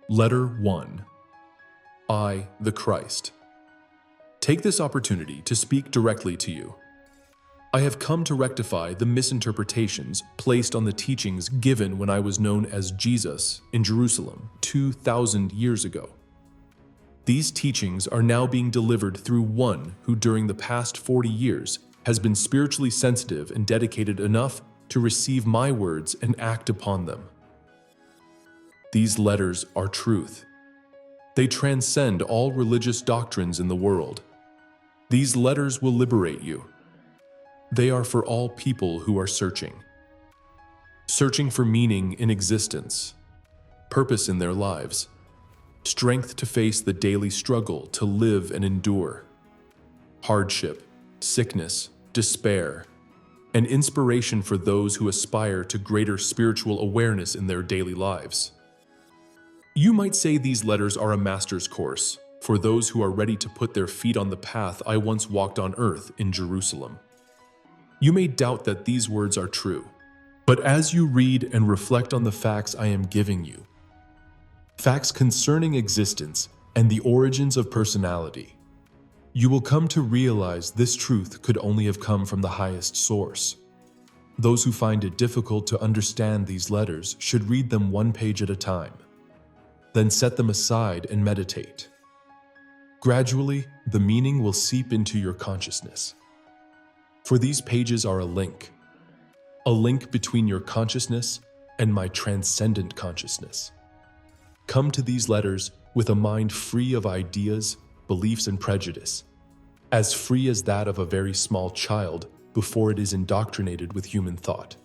Letter 1. I, the Christ. Take this opportunity to speak directly to you. I have come to rectify the misinterpretations placed on the teachings given when I was known as Jesus in Jerusalem 2,000 years ago. These teachings are now being delivered through one who during the past 40 years has been spiritually sensitive and dedicated enough to receive my words and act upon them. These letters are truth. They transcend all religious doctrines in the world. These letters will liberate you. They are for all people who are searching for meaning in existence, purpose in their lives, strength to face the daily struggle to live and endure, hardship, sickness, despair, and inspiration for those who aspire to greater spiritual awareness in their daily lives. You might say these letters are a master's course for those who are ready to put their feet on the path I once walked on earth in Jerusalem. You may doubt that these words are true, but as you read and reflect on the facts I am giving you, facts concerning existence and the origins of personality, you will come to realize this truth could only have come from the highest source. Those who find it difficult to understand these letters should read them one page at a time, then set them aside and meditate. Gradually, the meaning will seep into your consciousness. For these pages are a link between your consciousness and my transcendent consciousness. Come to these letters with a mind free of ideas, beliefs, and prejudice, as free as that of a very small child before it is indoctrinated with human thought.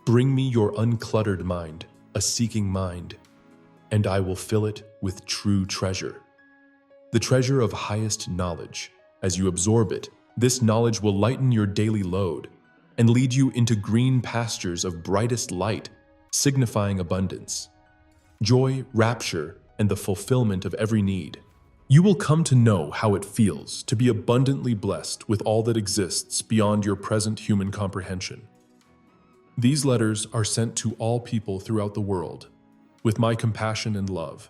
Bring me your uncluttered mind, a seeking mind, and I will fill it with true treasure, the treasure of highest knowledge. As you absorb it, this knowledge will lighten your daily load and lead you into green pastures of brightest light, signifying abundance, joy, rapture, and the fulfillment of every need. You will come to know how it feels to be abundantly blessed with all that exists beyond your present human comprehension. These letters are sent to all people throughout the world, with my compassion and love.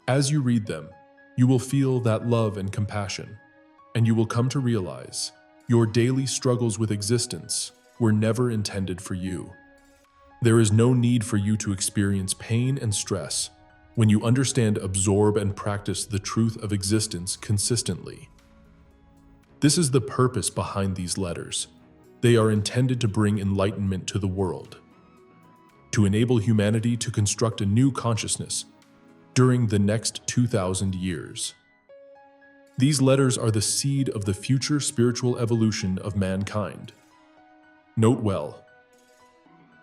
As you read them, you will feel that love and compassion, and you will come to realize your daily struggles with existence were never intended for you. There is no need for you to experience pain and stress when you understand, absorb, and practice the truth of existence consistently. This is the purpose behind these letters. They are intended to bring enlightenment to the world, to enable humanity to construct a new consciousness during the next 2,000 years. These letters are the seed of the future spiritual evolution of mankind. Note well,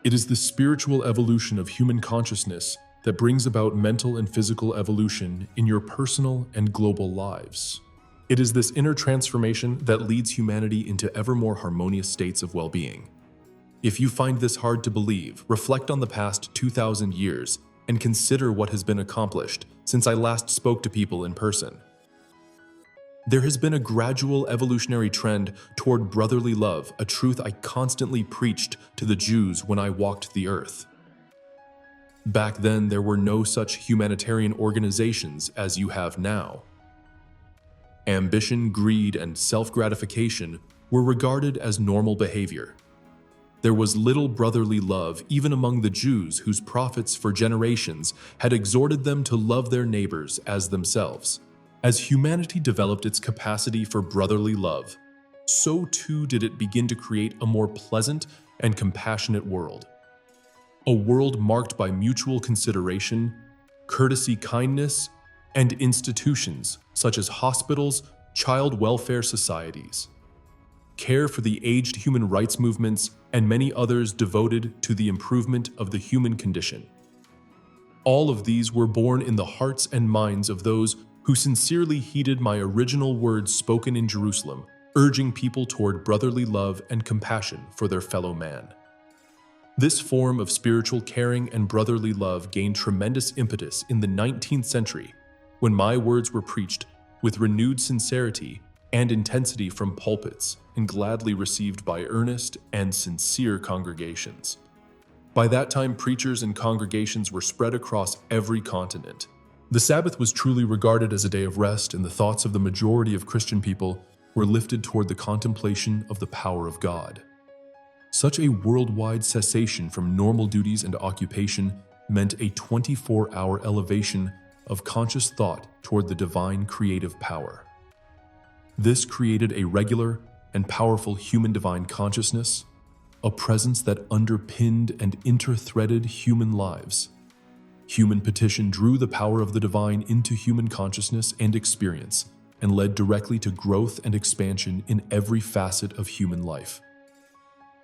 it is the spiritual evolution of human consciousness that brings about mental and physical evolution in your personal and global lives. It is this inner transformation that leads humanity into ever more harmonious states of well-being. If you find this hard to believe, reflect on the past 2,000 years and consider what has been accomplished since I last spoke to people in person. There has been a gradual evolutionary trend toward brotherly love, a truth I constantly preached to the Jews when I walked the earth. Back then, there were no such humanitarian organizations as you have now. Ambition, greed, and self-gratification were regarded as normal behavior. There was little brotherly love even among the Jews whose prophets for generations had exhorted them to love their neighbors as themselves. As humanity developed its capacity for brotherly love, so too did it begin to create a more pleasant and compassionate world. A world marked by mutual consideration, courtesy, kindness, and institutions such as hospitals, child welfare societies, care for the aged, human rights movements, and many others devoted to the improvement of the human condition. All of these were born in the hearts and minds of those who sincerely heeded my original words spoken in Jerusalem, urging people toward brotherly love and compassion for their fellow man. This form of spiritual caring and brotherly love gained tremendous impetus in the 19th century when my words were preached with renewed sincerity and intensity from pulpits and gladly received by earnest and sincere congregations. By that time, preachers and congregations were spread across every continent. The Sabbath was truly regarded as a day of rest, and the thoughts of the majority of Christian people were lifted toward the contemplation of the power of God. Such a worldwide cessation from normal duties and occupation meant a 24-hour elevation of conscious thought toward the divine creative power. This created a regular and powerful human divine consciousness, a presence that underpinned and interthreaded human lives. Human petition drew the power of the divine into human consciousness and experience, and led directly to growth and expansion in every facet of human life.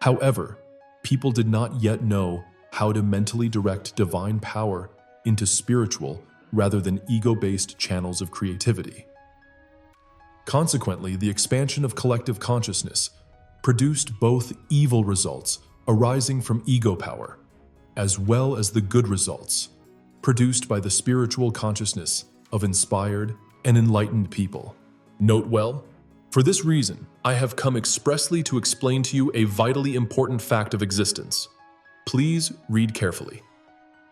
However, people did not yet know how to mentally direct divine power into spiritual rather than ego-based channels of creativity. Consequently, the expansion of collective consciousness produced both evil results arising from ego power, as well as the good results produced by the spiritual consciousness of inspired and enlightened people. Note well, for this reason, I have come expressly to explain to you a vitally important fact of existence. Please read carefully.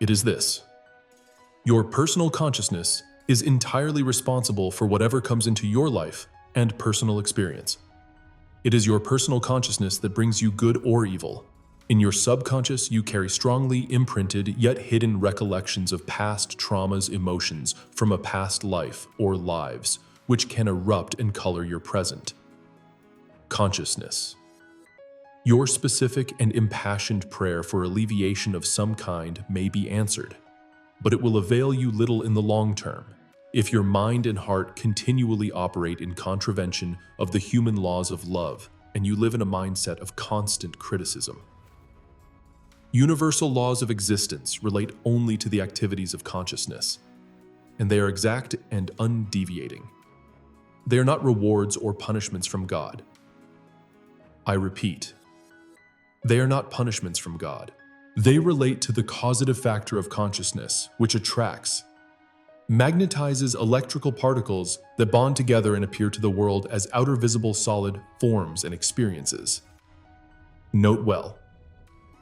It is this: your personal consciousness is entirely responsible for whatever comes into your life and personal experience. It is your personal consciousness that brings you good or evil. In your subconscious, you carry strongly imprinted yet hidden recollections of past traumas, emotions from a past life or lives, which can erupt and color your present. Consciousness. Your specific and impassioned prayer for alleviation of some kind may be answered, but it will avail you little in the long term if your mind and heart continually operate in contravention of the human laws of love and you live in a mindset of constant criticism. Universal laws of existence relate only to the activities of consciousness, and they are exact and undeviating. They are not rewards or punishments from God. I repeat, they are not punishments from God. They relate to the causative factor of consciousness, which attracts, magnetizes electrical particles that bond together and appear to the world as outer visible solid forms and experiences. Note well,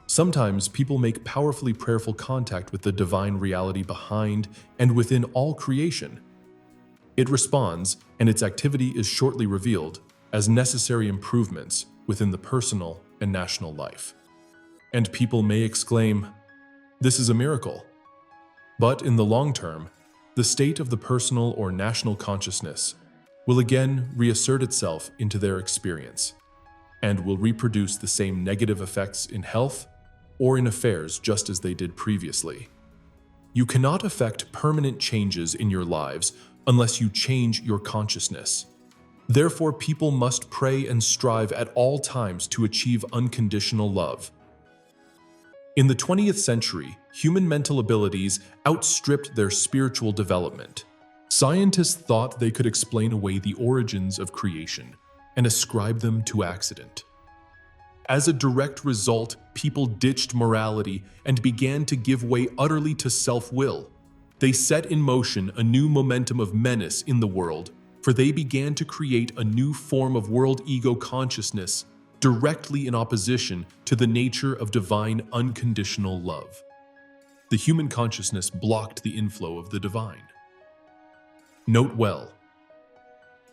sometimes people make powerfully prayerful contact with the divine reality behind and within all creation. It responds, and its activity is shortly revealed as necessary improvements within the personal and national life. And people may exclaim, "This is a miracle." But in the long term, the state of the personal or national consciousness will again reassert itself into their experience and will reproduce the same negative effects in health or in affairs just as they did previously. You cannot affect permanent changes in your lives unless you change your consciousness. Therefore, people must pray and strive at all times to achieve unconditional love. In the 20th century, human mental abilities outstripped their spiritual development. Scientists thought they could explain away the origins of creation and ascribe them to accident. As a direct result, people ditched morality and began to give way utterly to self-will. They set in motion a new momentum of menace in the world, for they began to create a new form of world ego consciousness directly in opposition to the nature of divine unconditional love. The human consciousness blocked the inflow of the divine. Note well,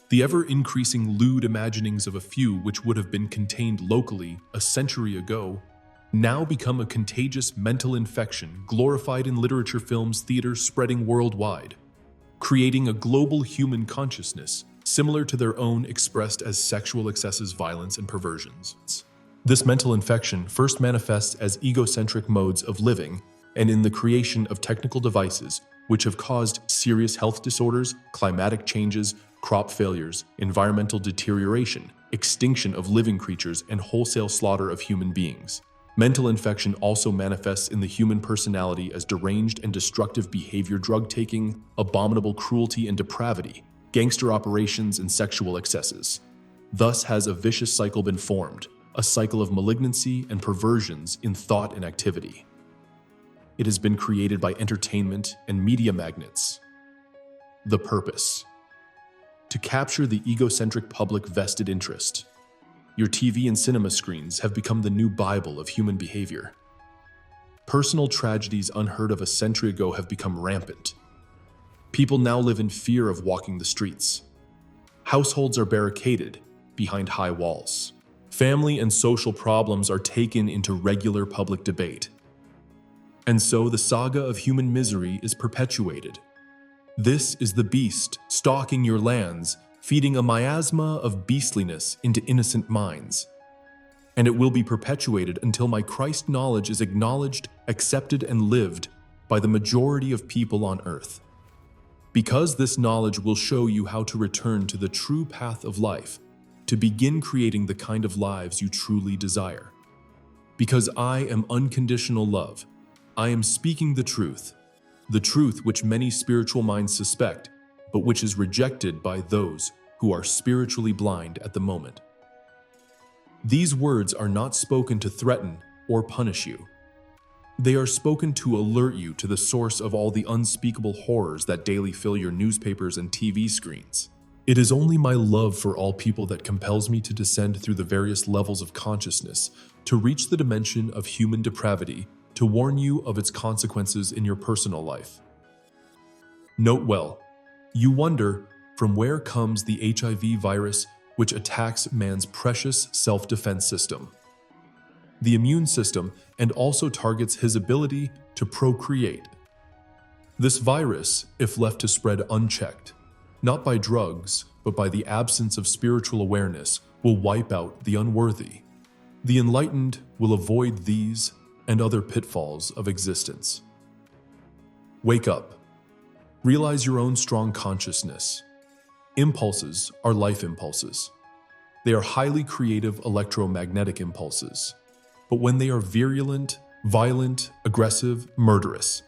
the ever-increasing lewd imaginings of a few which would have been contained locally a century ago now become a contagious mental infection glorified in literature, films, theater, spreading worldwide, creating a global human consciousness similar to their own expressed as sexual excesses, violence, and perversions. This mental infection first manifests as egocentric modes of living and in the creation of technical devices which have caused serious health disorders, climatic changes, crop failures, environmental deterioration, extinction of living creatures, and wholesale slaughter of human beings. Mental infection also manifests in the human personality as deranged and destructive behavior, drug taking, abominable cruelty and depravity, gangster operations, and sexual excesses. Thus has a vicious cycle been formed, a cycle of malignancy and perversions in thought and activity. It has been created by entertainment and media magnets. The purpose: to capture the egocentric public vested interest. Your TV and cinema screens have become the new Bible of human behavior. Personal tragedies unheard of a century ago have become rampant. People now live in fear of walking the streets. Households are barricaded behind high walls. Family and social problems are taken into regular public debate. And so the saga of human misery is perpetuated. This is the beast stalking your lands, feeding a miasma of beastliness into innocent minds. And it will be perpetuated until my Christ knowledge is acknowledged, accepted, and lived by the majority of people on earth. Because this knowledge will show you how to return to the true path of life, to begin creating the kind of lives you truly desire. Because I am unconditional love, I am speaking the truth which many spiritual minds suspect, but which is rejected by those who are spiritually blind at the moment. These words are not spoken to threaten or punish you. They are spoken to alert you to the source of all the unspeakable horrors that daily fill your newspapers and TV screens. It is only my love for all people that compels me to descend through the various levels of consciousness to reach the dimension of human depravity, to warn you of its consequences in your personal life. Note well, you wonder from where comes the HIV virus which attacks man's precious self-defense system, the immune system, and also targets his ability to procreate. This virus, if left to spread unchecked, not by drugs, but by the absence of spiritual awareness, will wipe out the unworthy. The enlightened will avoid these and other pitfalls of existence. Wake up. Realize your own strong consciousness. Impulses are life impulses. They are highly creative electromagnetic impulses. But when they are virulent, violent, aggressive, murderous,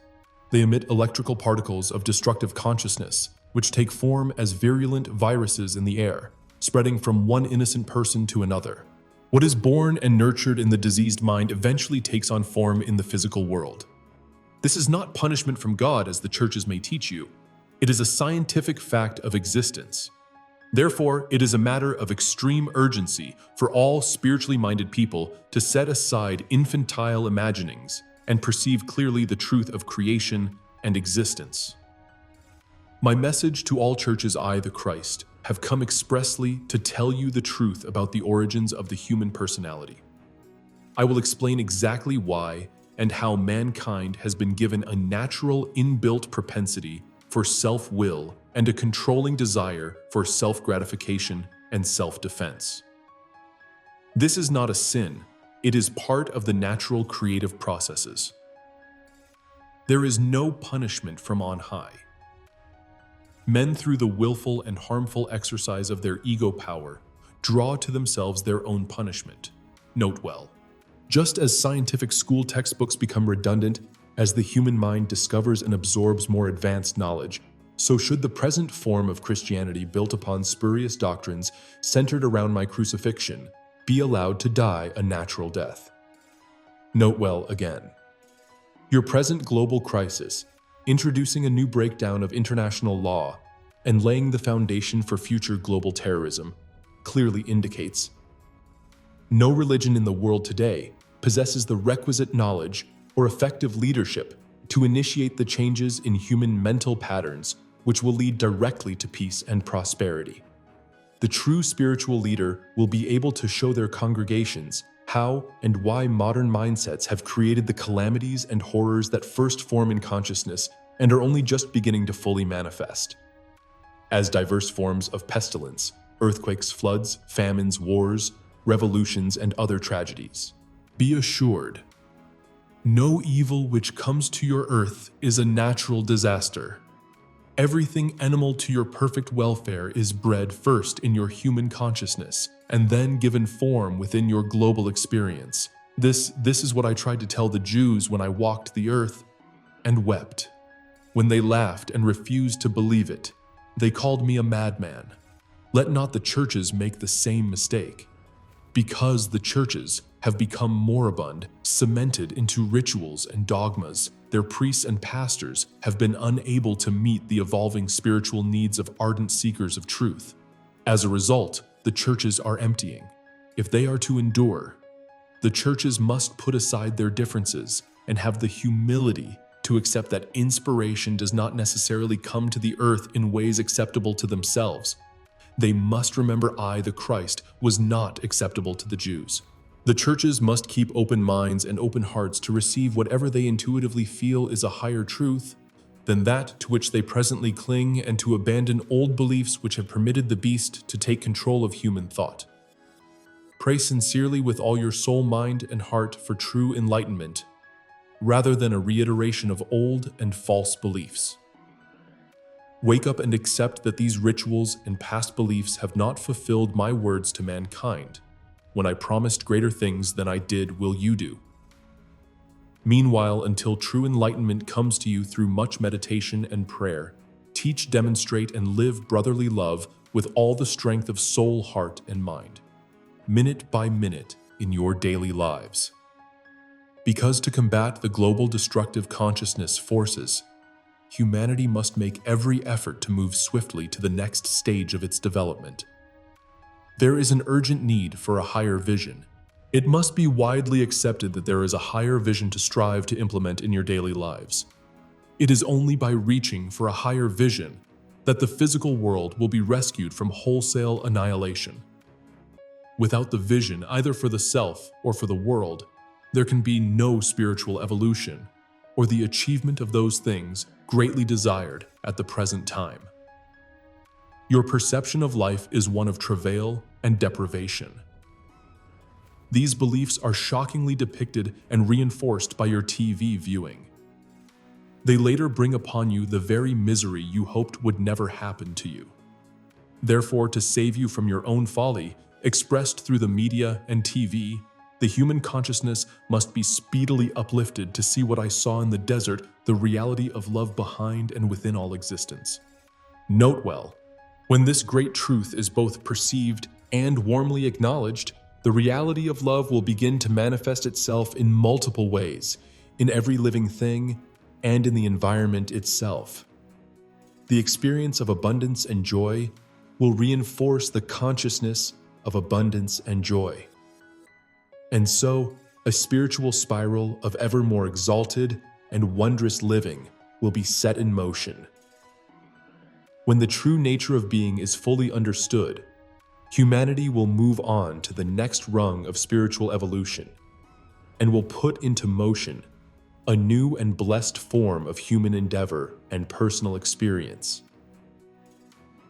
they emit electrical particles of destructive consciousness, which take form as virulent viruses in the air, spreading from one innocent person to another. What is born and nurtured in the diseased mind eventually takes on form in the physical world. This is not punishment from God, as the churches may teach you. It is a scientific fact of existence. Therefore, it is a matter of extreme urgency for all spiritually minded people to set aside infantile imaginings and perceive clearly the truth of creation and existence. My message to all churches, I, the Christ, have come expressly to tell you the truth about the origins of the human personality. I will explain exactly why and how mankind has been given a natural inbuilt propensity for self-will and a controlling desire for self-gratification and self-defense. This is not a sin, it is part of the natural creative processes. There is no punishment from on high. Men, through the willful and harmful exercise of their ego power, draw to themselves their own punishment. Note well. Just as scientific school textbooks become redundant as the human mind discovers and absorbs more advanced knowledge, so should the present form of Christianity built upon spurious doctrines centered around my crucifixion be allowed to die a natural death. Note well again. Your present global crisis, introducing a new breakdown of international law and laying the foundation for future global terrorism, clearly indicates no religion in the world today possesses the requisite knowledge or effective leadership to initiate the changes in human mental patterns which will lead directly to peace and prosperity. The true spiritual leader will be able to show their congregations how and why modern mindsets have created the calamities and horrors that first form in consciousness and are only just beginning to fully manifest. As diverse forms of pestilence, earthquakes, floods, famines, wars, revolutions, and other tragedies. Be assured, no evil which comes to your earth is a natural disaster. Everything animal to your perfect welfare is bred first in your human consciousness and then given form within your global experience. This is what I tried to tell the Jews when I walked the earth and wept. When they laughed and refused to believe it, they called me a madman. Let not the churches make the same mistake. Because the churches have become moribund, cemented into rituals and dogmas, their priests and pastors have been unable to meet the evolving spiritual needs of ardent seekers of truth. As a result, the churches are emptying. If they are to endure, the churches must put aside their differences and have the humility to accept that inspiration does not necessarily come to the earth in ways acceptable to themselves. They must remember I, the Christ, was not acceptable to the Jews. The churches must keep open minds and open hearts to receive whatever they intuitively feel is a higher truth than that to which they presently cling, and to abandon old beliefs which have permitted the beast to take control of human thought. Pray sincerely with all your soul, mind, and heart for true enlightenment, rather than a reiteration of old and false beliefs. Wake up and accept that these rituals and past beliefs have not fulfilled my words to mankind. When I promised greater things than I did, will you do? Meanwhile, until true enlightenment comes to you through much meditation and prayer, teach, demonstrate, and live brotherly love with all the strength of soul, heart, and mind, minute by minute in your daily lives. Because to combat the global destructive consciousness forces, humanity must make every effort to move swiftly to the next stage of its development. There is an urgent need for a higher vision. It must be widely accepted that there is a higher vision to strive to implement in your daily lives. It is only by reaching for a higher vision that the physical world will be rescued from wholesale annihilation. Without the vision, either for the self or for the world, there can be no spiritual evolution or the achievement of those things greatly desired at the present time. Your perception of life is one of travail and deprivation. These beliefs are shockingly depicted and reinforced by your TV viewing. They later bring upon you the very misery you hoped would never happen to you. Therefore, to save you from your own folly, expressed through the media and TV, the human consciousness must be speedily uplifted to see what I saw in the desert, the reality of love behind and within all existence. Note well, when this great truth is both perceived and warmly acknowledged, the reality of love will begin to manifest itself in multiple ways, in every living thing and in the environment itself. The experience of abundance and joy will reinforce the consciousness of abundance and joy. And so, a spiritual spiral of ever more exalted and wondrous living will be set in motion. When the true nature of being is fully understood, humanity will move on to the next rung of spiritual evolution and will put into motion a new and blessed form of human endeavor and personal experience.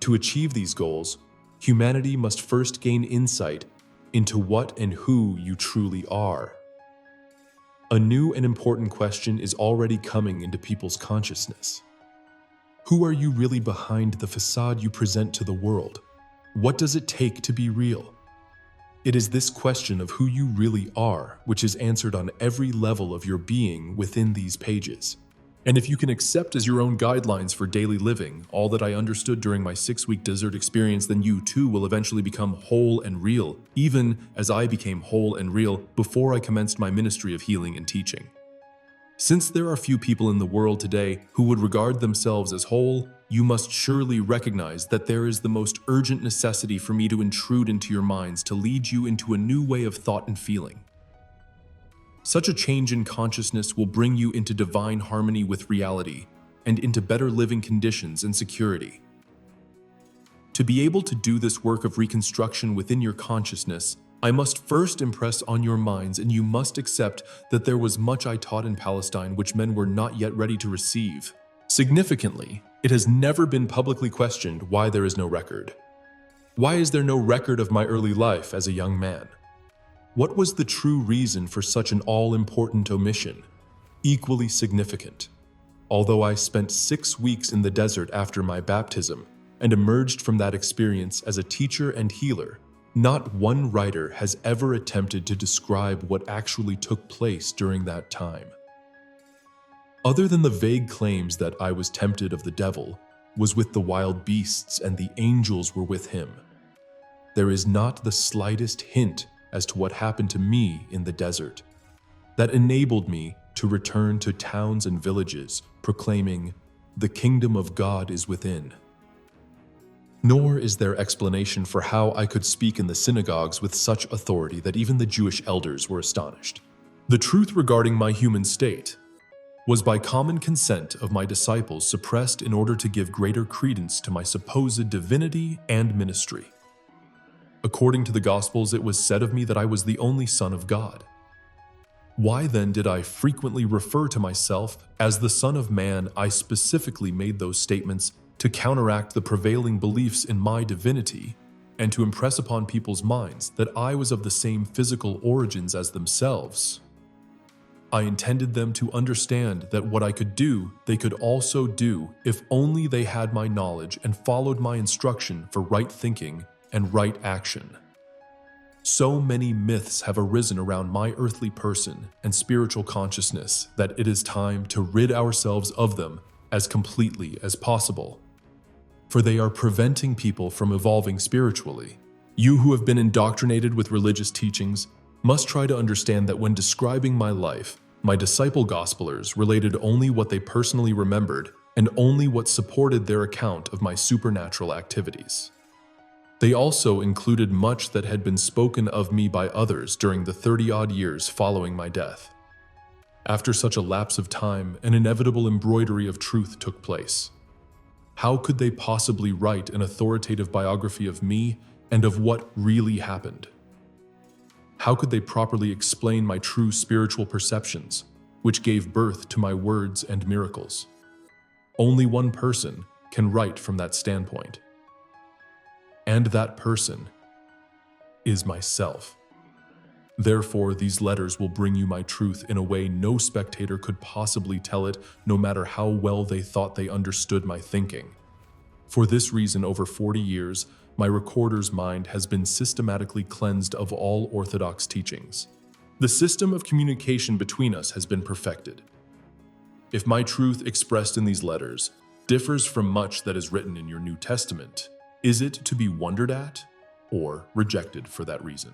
To achieve these goals, humanity must first gain insight into what and who you truly are. A new and important question is already coming into people's consciousness. Who are you really behind the facade you present to the world? What does it take to be real? It is this question of who you really are which is answered on every level of your being within these pages. And if you can accept as your own guidelines for daily living all that I understood during my 6-week desert experience, then you too will eventually become whole and real, even as I became whole and real before I commenced my ministry of healing and teaching. Since there are few people in the world today who would regard themselves as whole, you must surely recognize that there is the most urgent necessity for me to intrude into your minds to lead you into a new way of thought and feeling. Such a change in consciousness will bring you into divine harmony with reality and into better living conditions and security. To be able to do this work of reconstruction within your consciousness, I must first impress on your minds, and you must accept that there was much I taught in Palestine which men were not yet ready to receive. Significantly, it has never been publicly questioned why there is no record. Why is there no record of my early life as a young man? What was the true reason for such an all-important omission? Equally significant. Although I spent 6 weeks in the desert after my baptism and emerged from that experience as a teacher and healer, not one writer has ever attempted to describe what actually took place during that time. Other than the vague claims that I was tempted of the devil, was with the wild beasts and the angels were with him, there is not the slightest hint as to what happened to me in the desert that enabled me to return to towns and villages proclaiming, "The kingdom of God is within." Nor is there explanation for how I could speak in the synagogues with such authority that even the Jewish elders were astonished. The truth regarding my human state was by common consent of my disciples suppressed in order to give greater credence to my supposed divinity and ministry. According to the Gospels, it was said of me that I was the only Son of God. Why then did I frequently refer to myself as the Son of Man? I specifically made those statements to counteract the prevailing beliefs in my divinity and to impress upon people's minds that I was of the same physical origins as themselves. I intended them to understand that what I could do, they could also do if only they had my knowledge and followed my instruction for right thinking and right action. So many myths have arisen around my earthly person and spiritual consciousness that it is time to rid ourselves of them as completely as possible. For they are preventing people from evolving spiritually. You who have been indoctrinated with religious teachings must try to understand that when describing my life, my disciple gospelers related only what they personally remembered and only what supported their account of my supernatural activities. They also included much that had been spoken of me by others during the 30-odd years following my death. After such a lapse of time, an inevitable embroidery of truth took place. How could they possibly write an authoritative biography of me and of what really happened? How could they properly explain my true spiritual perceptions, which gave birth to my words and miracles? Only one person can write from that standpoint. And that person is myself. Therefore, these letters will bring you my truth in a way no spectator could possibly tell it, no matter how well they thought they understood my thinking. For this reason, over 40 years, my recorder's mind has been systematically cleansed of all orthodox teachings. The system of communication between us has been perfected. If my truth expressed in these letters differs from much that is written in your New Testament, is it to be wondered at or rejected for that reason?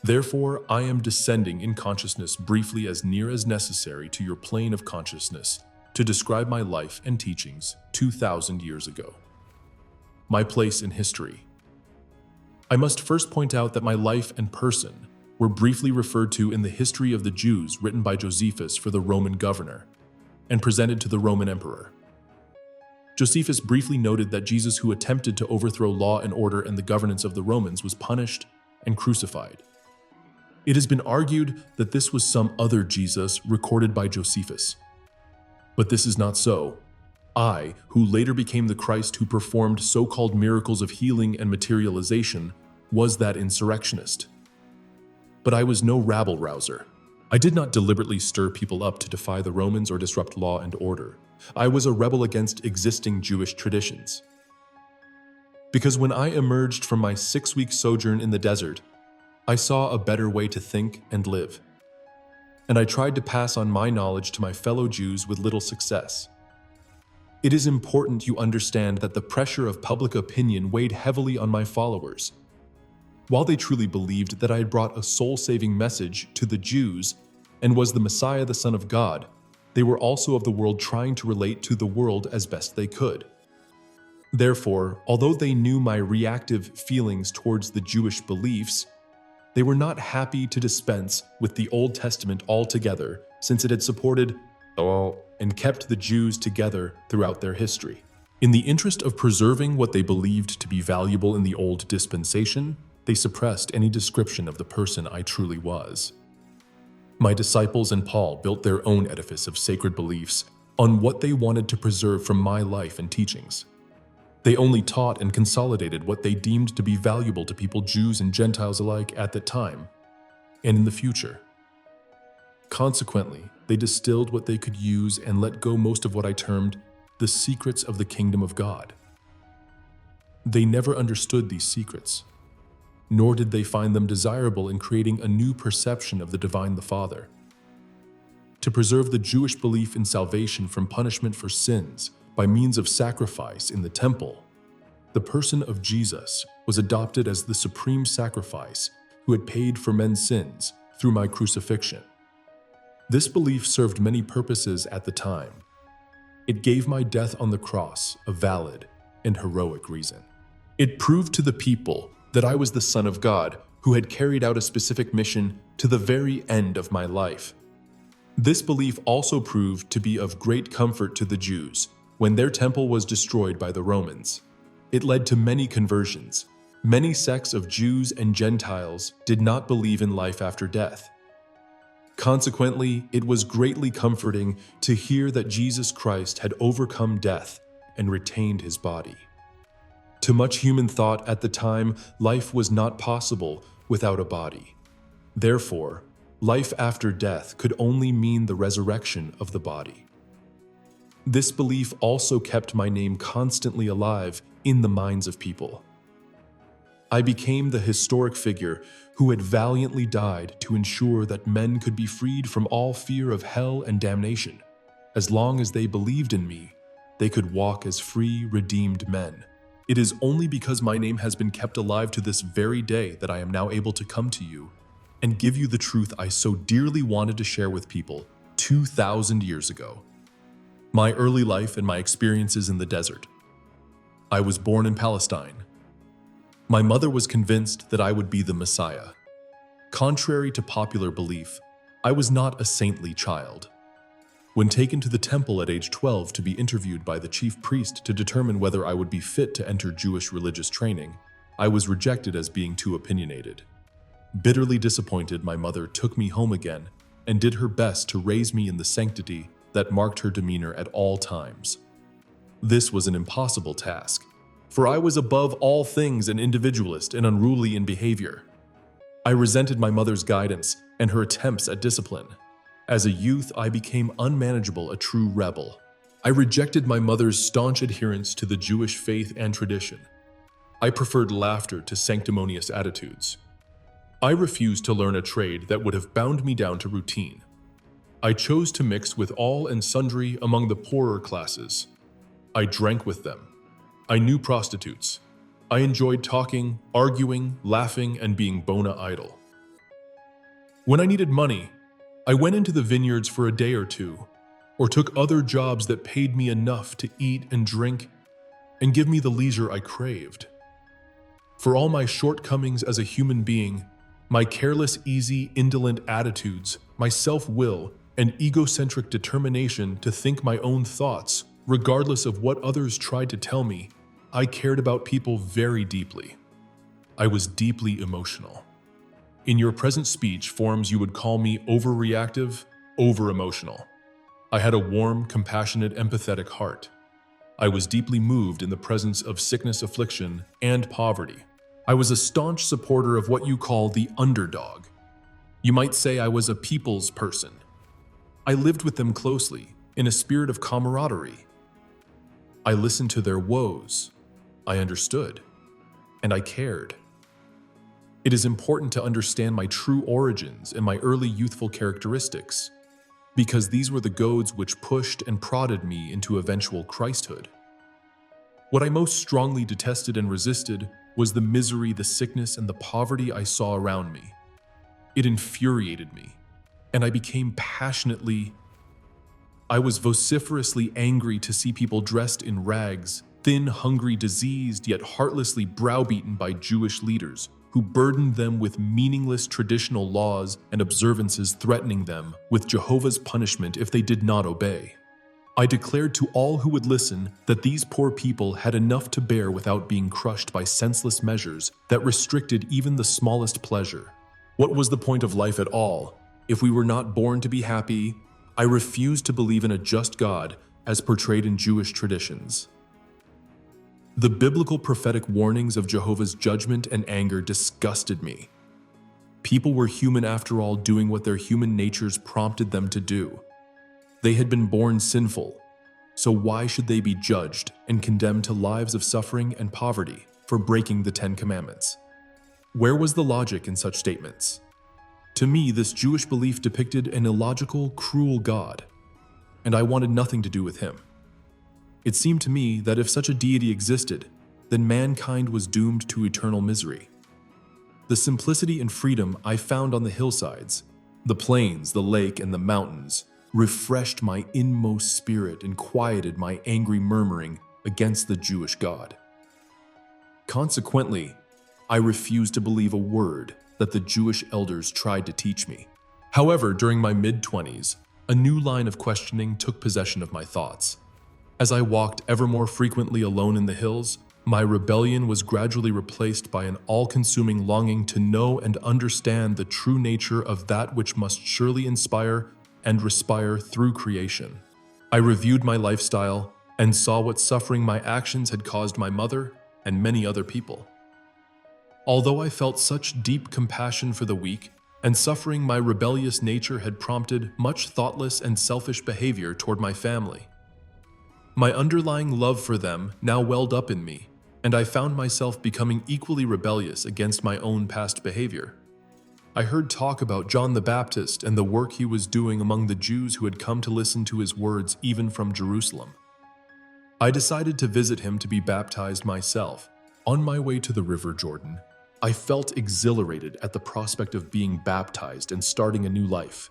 Therefore, I am descending in consciousness briefly as near as necessary to your plane of consciousness to describe my life and teachings 2,000 years ago. My place in history. I must first point out that my life and person were briefly referred to in the History of the Jews written by Josephus for the Roman governor and presented to the Roman emperor. Josephus briefly noted that Jesus, who attempted to overthrow law and order and the governance of the Romans, was punished and crucified. It has been argued that this was some other Jesus recorded by Josephus. But this is not so. I, who later became the Christ who performed so-called miracles of healing and materialization, was that insurrectionist. But I was no rabble-rouser. I did not deliberately stir people up to defy the Romans or disrupt law and order. I was a rebel against existing Jewish traditions. Because when I emerged from my 6-week sojourn in the desert, I saw a better way to think and live. And I tried to pass on my knowledge to my fellow Jews with little success. It is important you understand that the pressure of public opinion weighed heavily on my followers. While they truly believed that I had brought a soul-saving message to the Jews and was the Messiah, the Son of God, they were also of the world trying to relate to the world as best they could. Therefore, although they knew my reactive feelings towards the Jewish beliefs, they were not happy to dispense with the Old Testament altogether, since it had supported and kept the Jews together throughout their history. In the interest of preserving what they believed to be valuable in the old dispensation, they suppressed any description of the person I truly was. My disciples and Paul built their own edifice of sacred beliefs on what they wanted to preserve from my life and teachings. They only taught and consolidated what they deemed to be valuable to people, Jews and Gentiles alike, at that time and in the future. Consequently, they distilled what they could use and let go most of what I termed the secrets of the kingdom of God. They never understood these secrets, nor did they find them desirable in creating a new perception of the divine the Father. To preserve the Jewish belief in salvation from punishment for sins by means of sacrifice in the temple, the person of Jesus was adopted as the supreme sacrifice who had paid for men's sins through my crucifixion. This belief served many purposes at the time. It gave my death on the cross a valid and heroic reason. It proved to the people that I was the Son of God who had carried out a specific mission to the very end of my life. This belief also proved to be of great comfort to the Jews when their temple was destroyed by the Romans. It led to many conversions. Many sects of Jews and Gentiles did not believe in life after death. Consequently, it was greatly comforting to hear that Jesus Christ had overcome death and retained his body. To much human thought at the time, life was not possible without a body. Therefore, life after death could only mean the resurrection of the body. This belief also kept my name constantly alive in the minds of people. I became the historic figure who had valiantly died to ensure that men could be freed from all fear of hell and damnation. As long as they believed in me, they could walk as free, redeemed men. It is only because my name has been kept alive to this very day that I am now able to come to you and give you the truth I so dearly wanted to share with people 2,000 years ago. My early life and my experiences in the desert. I was born in Palestine. My mother was convinced that I would be the Messiah. Contrary to popular belief, I was not a saintly child. When taken to the temple at age 12 to be interviewed by the chief priest to determine whether I would be fit to enter Jewish religious training, I was rejected as being too opinionated. Bitterly disappointed, my mother took me home again and did her best to raise me in the sanctity that marked her demeanor at all times. This was an impossible task, for I was above all things an individualist and unruly in behavior. I resented my mother's guidance and her attempts at discipline. As a youth, I became unmanageable, a true rebel. I rejected my mother's staunch adherence to the Jewish faith and tradition. I preferred laughter to sanctimonious attitudes. I refused to learn a trade that would have bound me down to routine. I chose to mix with all and sundry among the poorer classes. I drank with them. I knew prostitutes. I enjoyed talking, arguing, laughing, and being bona idle. When I needed money, I went into the vineyards for a day or two, or took other jobs that paid me enough to eat and drink and give me the leisure I craved. For all my shortcomings as a human being, my careless, easy, indolent attitudes, my self-will, and egocentric determination to think my own thoughts, regardless of what others tried to tell me, I cared about people very deeply. I was deeply emotional. In your present speech forms, you would call me overreactive, over-emotional. I had a warm, compassionate, empathetic heart. I was deeply moved in the presence of sickness, affliction, and poverty. I was a staunch supporter of what you call the underdog. You might say I was a people's person. I lived with them closely, in a spirit of camaraderie. I listened to their woes. I understood, and I cared. It is important to understand my true origins and my early youthful characteristics, because these were the goads which pushed and prodded me into eventual Christhood. What I most strongly detested and resisted was the misery, the sickness, and the poverty I saw around me. It infuriated me, and I became I was vociferously angry to see people dressed in rags, thin, hungry, diseased, yet heartlessly browbeaten by Jewish leaders who burdened them with meaningless traditional laws and observances, threatening them with Jehovah's punishment if they did not obey. I declared to all who would listen that these poor people had enough to bear without being crushed by senseless measures that restricted even the smallest pleasure. What was the point of life at all if we were not born to be happy? I refused to believe in a just God as portrayed in Jewish traditions. The biblical prophetic warnings of Jehovah's judgment and anger disgusted me. People were human after all, doing what their human natures prompted them to do. They had been born sinful, so why should they be judged and condemned to lives of suffering and poverty for breaking the 10 Commandments? Where was the logic in such statements? To me, this Jewish belief depicted an illogical, cruel God, and I wanted nothing to do with him. It seemed to me that if such a deity existed, then mankind was doomed to eternal misery. The simplicity and freedom I found on the hillsides, the plains, the lake, and the mountains refreshed my inmost spirit and quieted my angry murmuring against the Jewish God. Consequently, I refused to believe a word that the Jewish elders tried to teach me. However, during my mid-20s, a new line of questioning took possession of my thoughts. As I walked ever more frequently alone in the hills, my rebellion was gradually replaced by an all-consuming longing to know and understand the true nature of that which must surely inspire and respire through creation. I reviewed my lifestyle and saw what suffering my actions had caused my mother and many other people. Although I felt such deep compassion for the weak, and suffering my rebellious nature had prompted much thoughtless and selfish behavior toward my family. My underlying love for them now welled up in me, and I found myself becoming equally rebellious against my own past behavior. I heard talk about John the Baptist and the work he was doing among the Jews who had come to listen to his words even from Jerusalem. I decided to visit him to be baptized myself. On my way to the River Jordan, I felt exhilarated at the prospect of being baptized and starting a new life.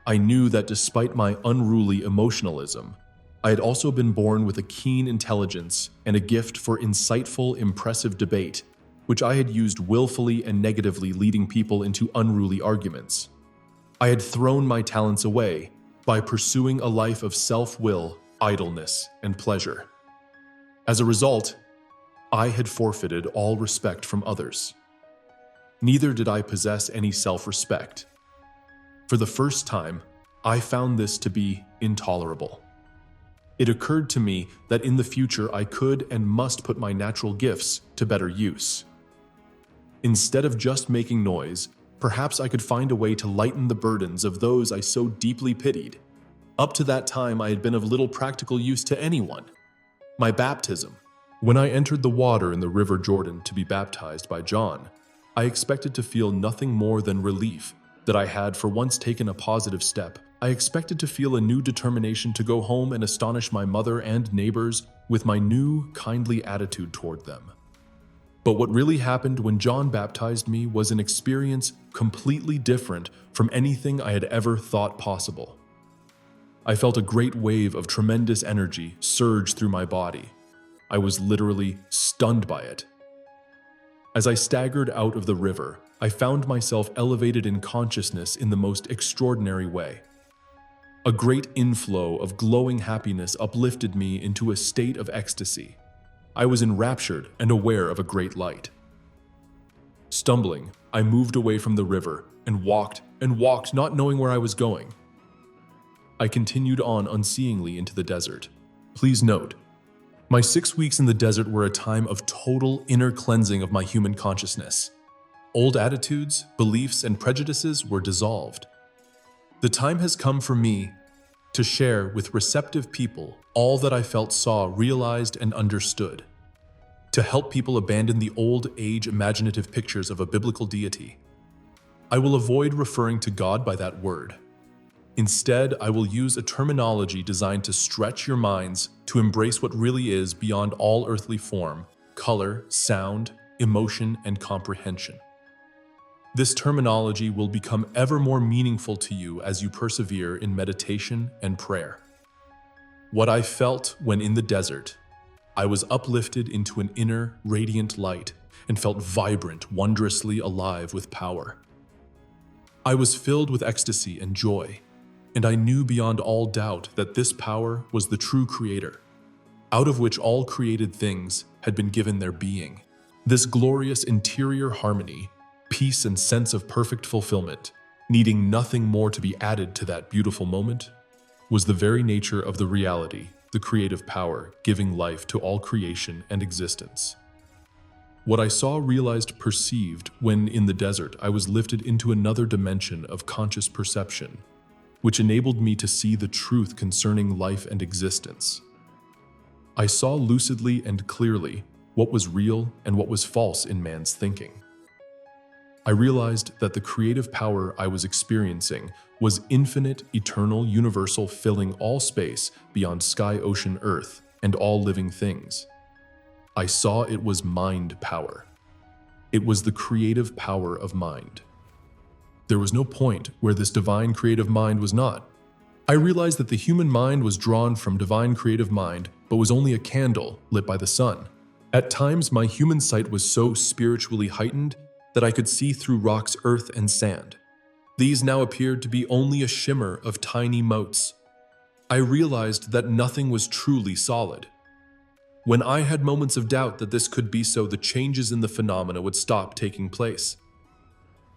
I knew that despite my unruly emotionalism, I had also been born with a keen intelligence and a gift for insightful, impressive debate, which I had used willfully and negatively, leading people into unruly arguments. I had thrown my talents away by pursuing a life of self-will, idleness, and pleasure. As a result, I had forfeited all respect from others. Neither did I possess any self-respect. For the first time, I found this to be intolerable. It occurred to me that in the future I could and must put my natural gifts to better use. Instead of just making noise, perhaps I could find a way to lighten the burdens of those I so deeply pitied. Up to that time, I had been of little practical use to anyone. My baptism. When I entered the water in the River Jordan to be baptized by John, I expected to feel nothing more than relief that I had for once taken a positive step. I expected to feel a new determination to go home and astonish my mother and neighbors with my new, kindly attitude toward them. But what really happened when John baptized me was an experience completely different from anything I had ever thought possible. I felt a great wave of tremendous energy surge through my body. I was literally stunned by it. As I staggered out of the river, I found myself elevated in consciousness in the most extraordinary way. A great inflow of glowing happiness uplifted me into a state of ecstasy. I was enraptured and aware of a great light. Stumbling, I moved away from the river and walked, not knowing where I was going. I continued on unseeingly into the desert. Please note, my 6 weeks in the desert were a time of total inner cleansing of my human consciousness. Old attitudes, beliefs, and prejudices were dissolved. The time has come for me to share with receptive people all that I felt, saw, realized, and understood, to help people abandon the old age imaginative pictures of a biblical deity. I will avoid referring to God by that word. Instead, I will use a terminology designed to stretch your minds to embrace what really is beyond all earthly form, color, sound, emotion, and comprehension. This terminology will become ever more meaningful to you as you persevere in meditation and prayer. What I felt when in the desert, I was uplifted into an inner, radiant light and felt vibrant, wondrously alive with power. I was filled with ecstasy and joy, and I knew beyond all doubt that this power was the true creator, out of which all created things had been given their being. This glorious interior harmony, peace, and sense of perfect fulfillment, needing nothing more to be added to that beautiful moment, was the very nature of the reality, the creative power giving life to all creation and existence. What I saw, realized, perceived when in the desert, I was lifted into another dimension of conscious perception, which enabled me to see the truth concerning life and existence. I saw lucidly and clearly what was real and what was false in man's thinking. I realized that the creative power I was experiencing was infinite, eternal, universal, filling all space beyond sky, ocean, earth, and all living things. I saw it was mind power. It was the creative power of mind. There was no point where this divine creative mind was not. I realized that the human mind was drawn from divine creative mind, but was only a candle lit by the sun. At times, my human sight was so spiritually heightened that I could see through rocks, earth, and sand. These now appeared to be only a shimmer of tiny motes. I realized that nothing was truly solid. When I had moments of doubt that this could be so, the changes in the phenomena would stop taking place.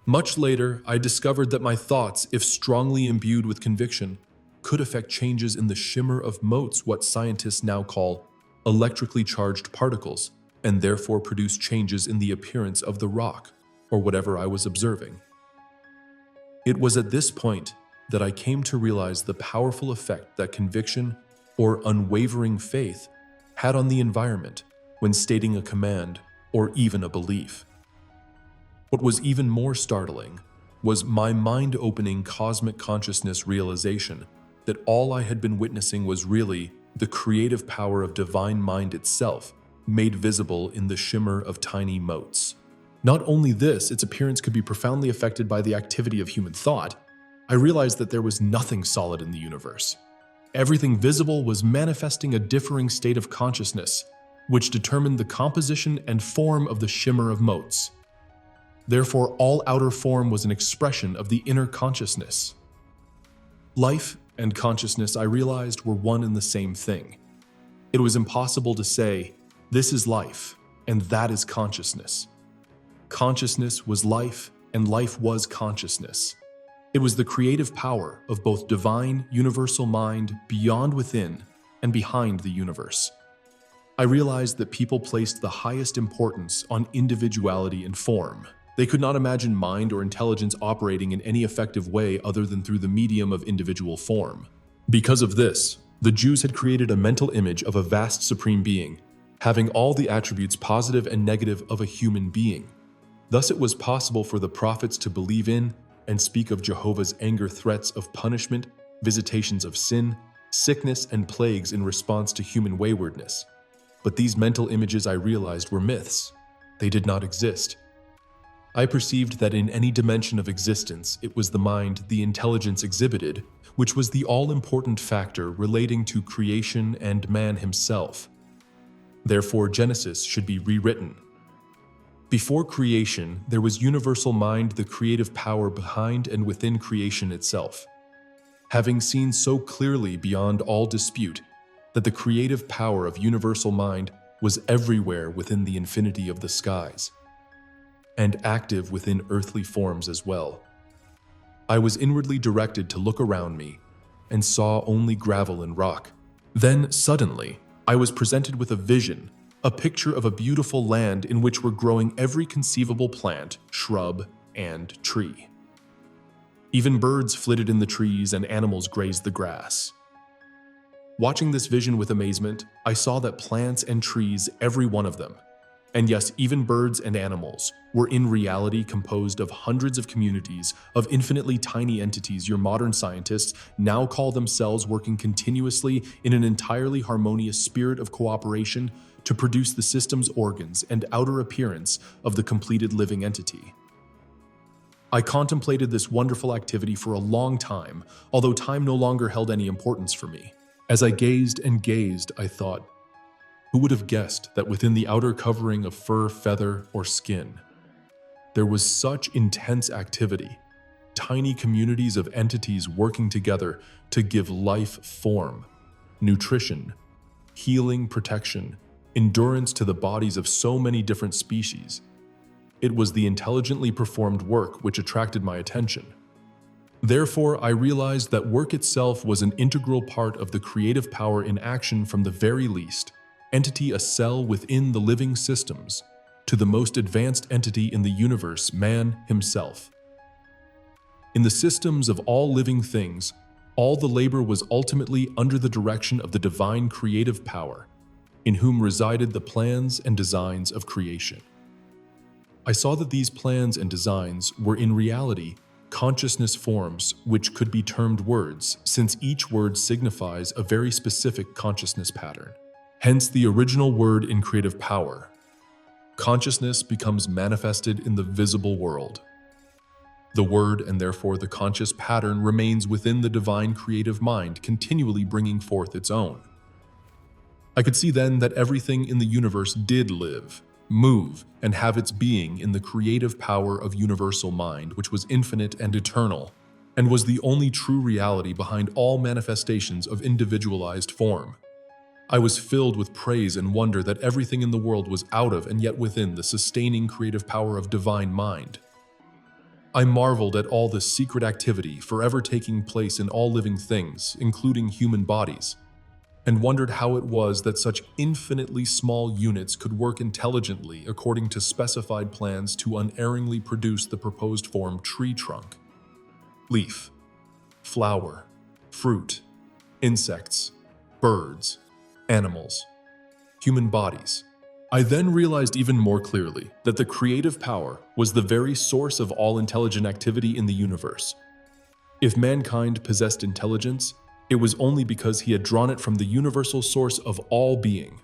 Much later, I discovered that my thoughts, if strongly imbued with conviction, could affect changes in the shimmer of motes, what scientists now call electrically charged particles, and therefore produce changes in the appearance of the rock, or whatever I was observing. It was at this point that I came to realize the powerful effect that conviction, or unwavering faith, had on the environment when stating a command or even a belief. What was even more startling was my mind-opening cosmic consciousness realization that all I had been witnessing was really the creative power of divine mind itself, made visible in the shimmer of tiny motes. Not only this, its appearance could be profoundly affected by the activity of human thought. I realized that there was nothing solid in the universe. Everything visible was manifesting a differing state of consciousness, which determined the composition and form of the shimmer of motes. Therefore, all outer form was an expression of the inner consciousness. Life and consciousness, I realized, were one and the same thing. It was impossible to say, this is life, and that is consciousness. Consciousness was life, and life was consciousness. It was the creative power of both divine, universal mind beyond, within, and behind the universe. I realized that people placed the highest importance on individuality and form. They could not imagine mind or intelligence operating in any effective way other than through the medium of individual form. Because of this, the Jews had created a mental image of a vast supreme being, having all the attributes positive and negative of a human being. Thus it was possible for the prophets to believe in and speak of Jehovah's anger, threats of punishment, visitations of sin, sickness, and plagues in response to human waywardness. But these mental images, I realized, were myths. They did not exist. I perceived that in any dimension of existence, it was the mind, the intelligence exhibited, which was the all-important factor relating to creation and man himself. Therefore, Genesis should be rewritten. Before creation, there was universal mind, the creative power behind and within creation itself. Having seen so clearly beyond all dispute that the creative power of universal mind was everywhere within the infinity of the skies, and active within earthly forms as well, I was inwardly directed to look around me and saw only gravel and rock. Then, suddenly, I was presented with a vision, a picture of a beautiful land in which were growing every conceivable plant, shrub, and tree. Even birds flitted in the trees and animals grazed the grass. Watching this vision with amazement, I saw that plants and trees, every one of them, and yes, even birds and animals, were in reality composed of hundreds of communities of infinitely tiny entities your modern scientists now call themselves, working continuously in an entirely harmonious spirit of cooperation to produce the system's organs and outer appearance of the completed living entity. I contemplated this wonderful activity for a long time, although time no longer held any importance for me. As I gazed and gazed, I thought, who would have guessed that within the outer covering of fur, feather, or skin, there was such intense activity, tiny communities of entities working together to give life form, nutrition, healing, protection, endurance to the bodies of so many different species. It was the intelligently performed work which attracted my attention. Therefore, I realized that work itself was an integral part of the creative power in action, from the very least entity, a cell within the living systems, to the most advanced entity in the universe, man himself. In the systems of all living things, all the labor was ultimately under the direction of the divine creative power, in whom resided the plans and designs of creation. I saw that these plans and designs were in reality consciousness forms which could be termed words, since each word signifies a very specific consciousness pattern. Hence the original word in creative power. Consciousness becomes manifested in the visible world. The word, and therefore the conscious pattern, remains within the divine creative mind, continually bringing forth its own. I could see then that everything in the universe did live, move, and have its being in the creative power of universal mind, which was infinite and eternal, and was the only true reality behind all manifestations of individualized form. I was filled with praise and wonder that everything in the world was out of and yet within the sustaining creative power of divine mind. I marveled at all the secret activity forever taking place in all living things, including human bodies, and wondered how it was that such infinitely small units could work intelligently according to specified plans to unerringly produce the proposed form tree trunk, leaf, flower, fruit, insects, birds, animals, human bodies. I then realized even more clearly that the creative power was the very source of all intelligent activity in the universe. If mankind possessed intelligence, it was only because he had drawn it from the universal source of all being.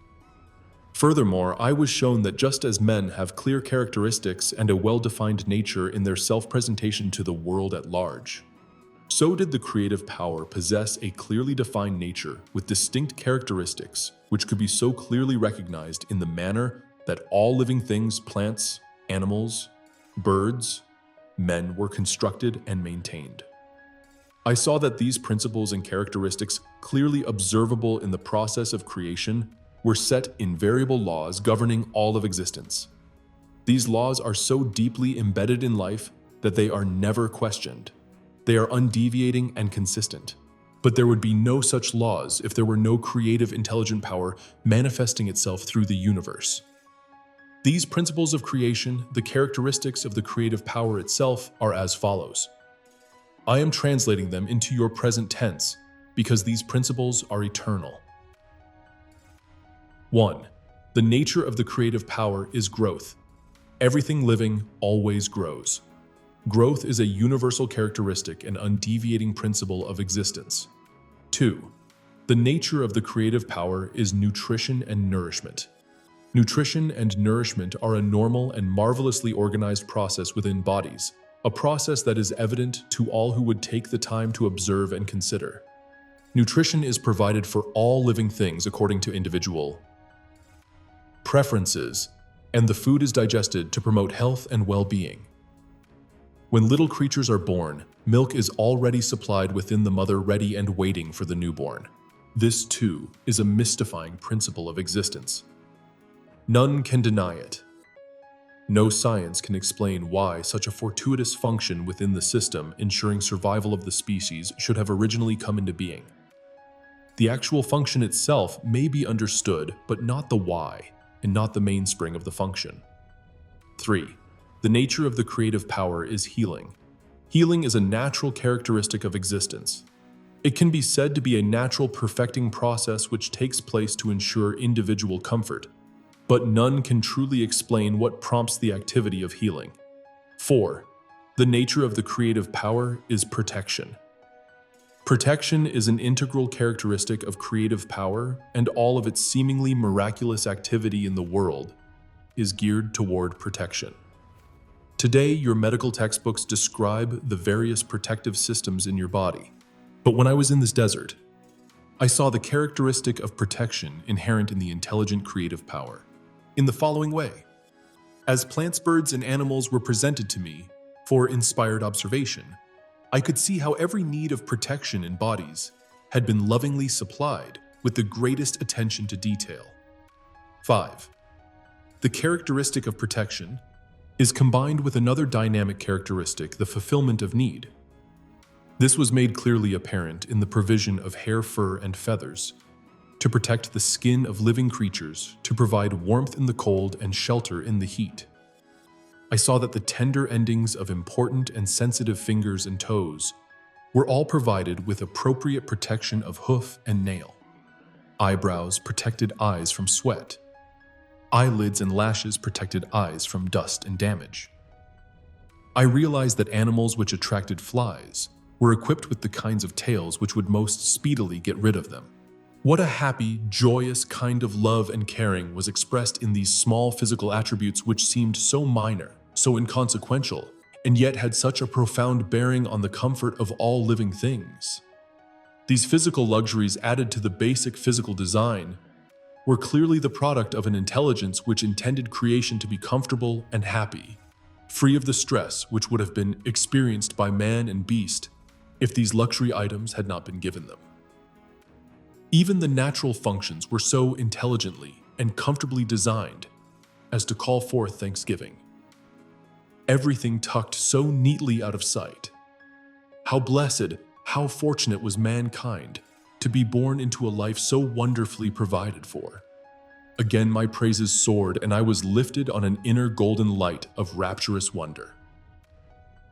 Furthermore, I was shown that just as men have clear characteristics and a well-defined nature in their self-presentation to the world at large, so did the creative power possess a clearly defined nature with distinct characteristics which could be so clearly recognized in the manner that all living things, plants, animals, birds, men were constructed and maintained. I saw that these principles and characteristics, clearly observable in the process of creation, were set in variable laws governing all of existence. These laws are so deeply embedded in life that they are never questioned. They are undeviating and consistent. But there would be no such laws if there were no creative intelligent power manifesting itself through the universe. These principles of creation, the characteristics of the creative power itself, are as follows. I am translating them into your present tense because these principles are eternal. 1. The nature of the creative power is growth. Everything living always grows. Growth is a universal characteristic and undeviating principle of existence. 2. The nature of the creative power is nutrition and nourishment. Nutrition and nourishment are a normal and marvelously organized process within bodies, a process that is evident to all who would take the time to observe and consider. Nutrition is provided for all living things according to individual preferences, and the food is digested to promote health and well-being. When little creatures are born, milk is already supplied within the mother, ready and waiting for the newborn. This, too, is a mystifying principle of existence. None can deny it. No science can explain why such a fortuitous function within the system ensuring survival of the species should have originally come into being. The actual function itself may be understood, but not the why, and not the mainspring of the function. 3. The nature of the creative power is healing. Healing is a natural characteristic of existence. It can be said to be a natural perfecting process which takes place to ensure individual comfort, but none can truly explain what prompts the activity of healing. 4. The nature of the creative power is protection. Protection is an integral characteristic of creative power, and all of its seemingly miraculous activity in the world is geared toward protection. Today, your medical textbooks describe the various protective systems in your body. But when I was in this desert, I saw the characteristic of protection inherent in the intelligent creative power in the following way. As plants, birds, and animals were presented to me for inspired observation, I could see how every need of protection in bodies had been lovingly supplied with the greatest attention to detail. 5. The characteristic of protection is combined with another dynamic characteristic, the fulfillment of need. This was made clearly apparent in the provision of hair, fur, and feathers to protect the skin of living creatures, to provide warmth in the cold and shelter in the heat. I saw that the tender endings of important and sensitive fingers and toes were all provided with appropriate protection of hoof and nail. Eyebrows protected eyes from sweat. Eyelids and lashes protected eyes from dust and damage. I realized that animals which attracted flies were equipped with the kinds of tails which would most speedily get rid of them. What a happy, joyous kind of love and caring was expressed in these small physical attributes which seemed so minor, so inconsequential, and yet had such a profound bearing on the comfort of all living things. These physical luxuries added to the basic physical design were clearly the product of an intelligence which intended creation to be comfortable and happy, free of the stress which would have been experienced by man and beast if these luxury items had not been given them. Even the natural functions were so intelligently and comfortably designed as to call forth thanksgiving. Everything tucked so neatly out of sight. How blessed, how fortunate was mankind to be born into a life so wonderfully provided for. Again my praises soared, and I was lifted on an inner golden light of rapturous wonder.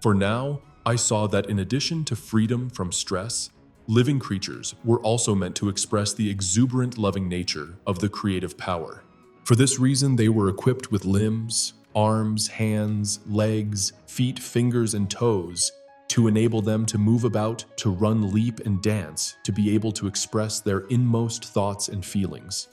For now, I saw that in addition to freedom from stress, living creatures were also meant to express the exuberant loving nature of the creative power. For this reason, they were equipped with limbs, arms, hands, legs, feet, fingers, and toes to enable them to move about, to run, leap, and dance, to be able to express their inmost thoughts and feelings.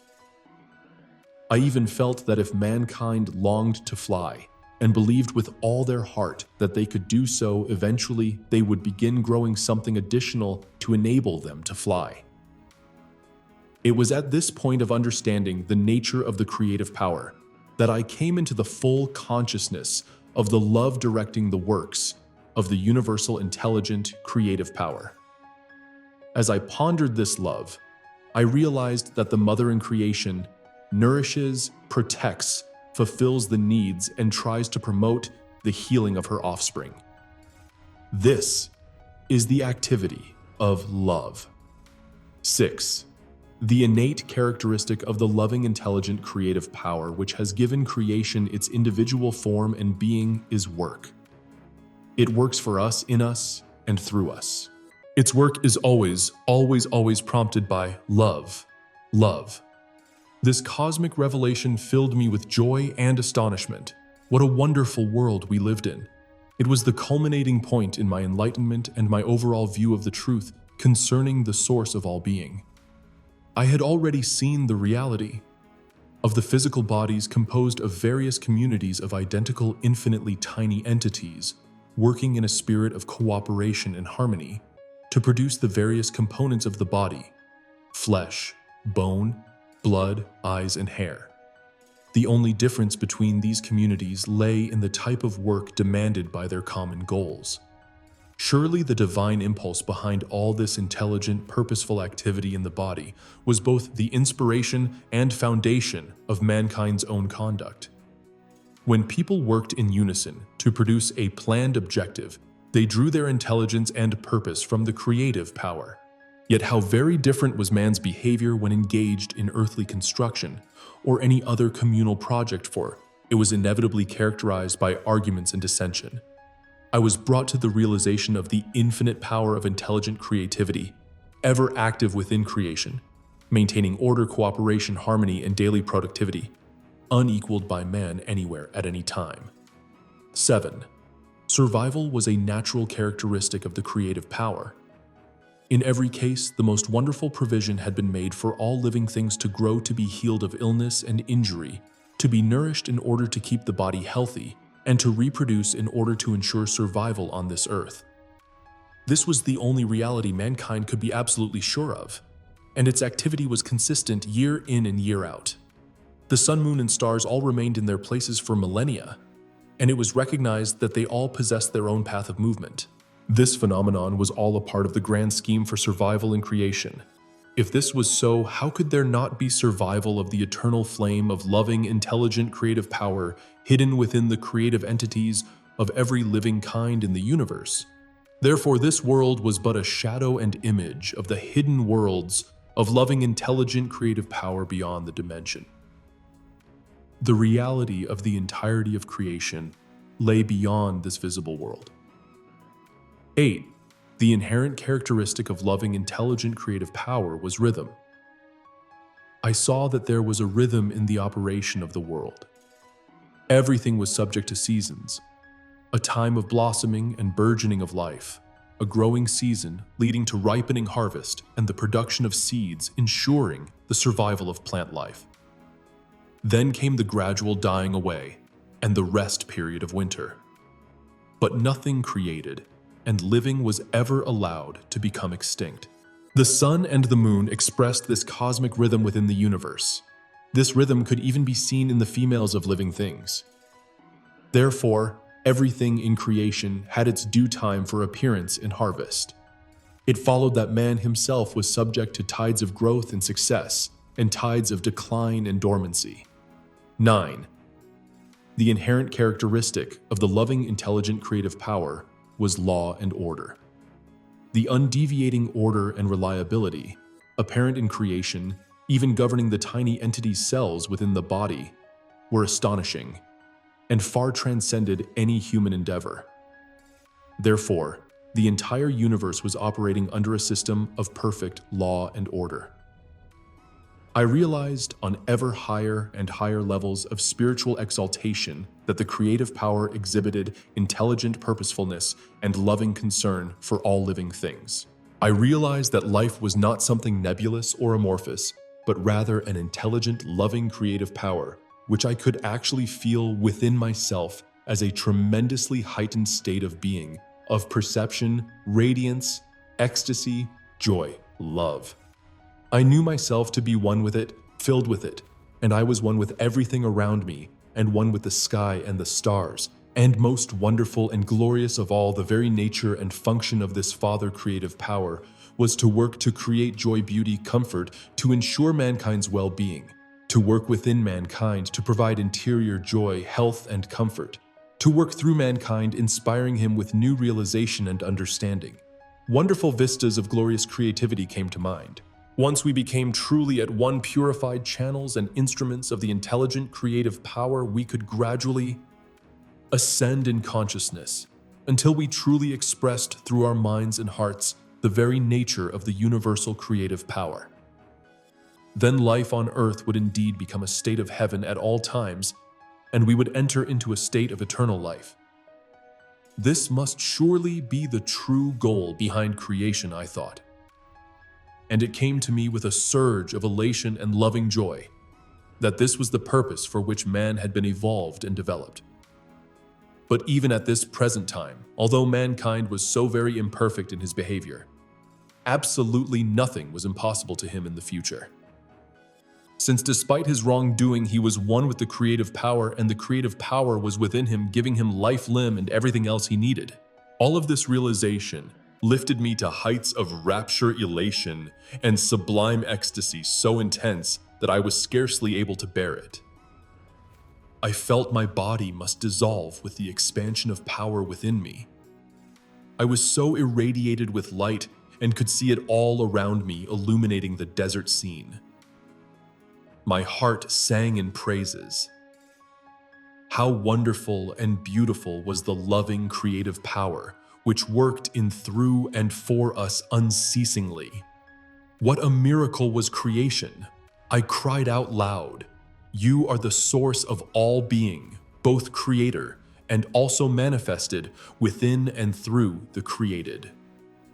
I even felt that if mankind longed to fly and believed with all their heart that they could do so, eventually they would begin growing something additional to enable them to fly. It was at this point of understanding the nature of the creative power that I came into the full consciousness of the love directing the works of the universal intelligent creative power. As I pondered this love, I realized that the mother in creation nourishes, protects, fulfills the needs, and tries to promote the healing of her offspring. This is the activity of love. 6. The innate characteristic of the loving, intelligent, creative power which has given creation its individual form and being is work. It works for us, in us, and through us. Its work is always prompted by love. Love. This cosmic revelation filled me with joy and astonishment. What a wonderful world we lived in. It was the culminating point in my enlightenment and my overall view of the truth concerning the source of all being. I had already seen the reality of the physical bodies composed of various communities of identical, infinitely tiny entities working in a spirit of cooperation and harmony to produce the various components of the body: flesh, bone, blood, eyes, and hair. The only difference between these communities lay in the type of work demanded by their common goals. Surely the divine impulse behind all this intelligent, purposeful activity in the body was both the inspiration and foundation of mankind's own conduct. When people worked in unison to produce a planned objective, they drew their intelligence and purpose from the creative power. Yet how very different was man's behavior when engaged in earthly construction or any other communal project, for it was inevitably characterized by arguments and dissension. I was brought to the realization of the infinite power of intelligent creativity, ever active within creation, maintaining order, cooperation, harmony, and daily productivity, unequaled by man anywhere at any time. 7. Survival was a natural characteristic of the creative power. In every case, the most wonderful provision had been made for all living things to grow, to be healed of illness and injury, to be nourished in order to keep the body healthy, and to reproduce in order to ensure survival on this earth. This was the only reality mankind could be absolutely sure of, and its activity was consistent year in and year out. The sun, moon, and stars all remained in their places for millennia, and it was recognized that they all possessed their own path of movement. This phenomenon was all a part of the grand scheme for survival in creation. If this was so, how could there not be survival of the eternal flame of loving, intelligent, creative power hidden within the creative entities of every living kind in the universe? Therefore, this world was but a shadow and image of the hidden worlds of loving, intelligent, creative power beyond the dimension. The reality of the entirety of creation lay beyond this visible world. 8. The inherent characteristic of loving, intelligent, creative power was rhythm. I saw that there was a rhythm in the operation of the world. Everything was subject to seasons, a time of blossoming and burgeoning of life, a growing season leading to ripening harvest and the production of seeds, ensuring the survival of plant life. Then came the gradual dying away and the rest period of winter. But nothing created and living was ever allowed to become extinct. The sun and the moon expressed this cosmic rhythm within the universe. This rhythm could even be seen in the females of living things. Therefore, everything in creation had its due time for appearance and harvest. It followed that man himself was subject to tides of growth and success, and tides of decline and dormancy. 9. The inherent characteristic of the loving, intelligent, creative power was law and order. The undeviating order and reliability, apparent in creation, even governing the tiny entity cells within the body, were astonishing and far transcended any human endeavor. Therefore, the entire universe was operating under a system of perfect law and order. I realized on ever higher and higher levels of spiritual exaltation that the creative power exhibited intelligent purposefulness and loving concern for all living things. I realized that life was not something nebulous or amorphous, but rather an intelligent, loving creative power, which I could actually feel within myself as a tremendously heightened state of being, of perception, radiance, ecstasy, joy, love. I knew myself to be one with it, filled with it, and I was one with everything around me, and one with the sky and the stars, and most wonderful and glorious of all, the very nature and function of this Father creative power was to work to create joy, beauty, comfort, to ensure mankind's well-being, to work within mankind to provide interior joy, health, and comfort, to work through mankind, inspiring him with new realization and understanding. Wonderful vistas of glorious creativity came to mind. Once we became truly at one, purified channels and instruments of the intelligent creative power, we could gradually ascend in consciousness until we truly expressed through our minds and hearts the very nature of the universal creative power. Then life on earth would indeed become a state of heaven at all times, and we would enter into a state of eternal life. This must surely be the true goal behind creation, I thought. And it came to me with a surge of elation and loving joy that this was the purpose for which man had been evolved and developed. But even at this present time, although mankind was so very imperfect in his behavior, absolutely nothing was impossible to him in the future. Since despite his wrongdoing, he was one with the creative power, and the creative power was within him, giving him life, limb, and everything else he needed. All of this realization lifted me to heights of rapture, elation, and sublime ecstasy so intense that I was scarcely able to bear it. I felt my body must dissolve with the expansion of power within me. I was so irradiated with light and could see it all around me, illuminating the desert scene. My heart sang in praises. How wonderful and beautiful was the loving creative power which worked in, through, and for us unceasingly. What a miracle was creation! I cried out loud, "You are the source of all being, both creator and also manifested within and through the created.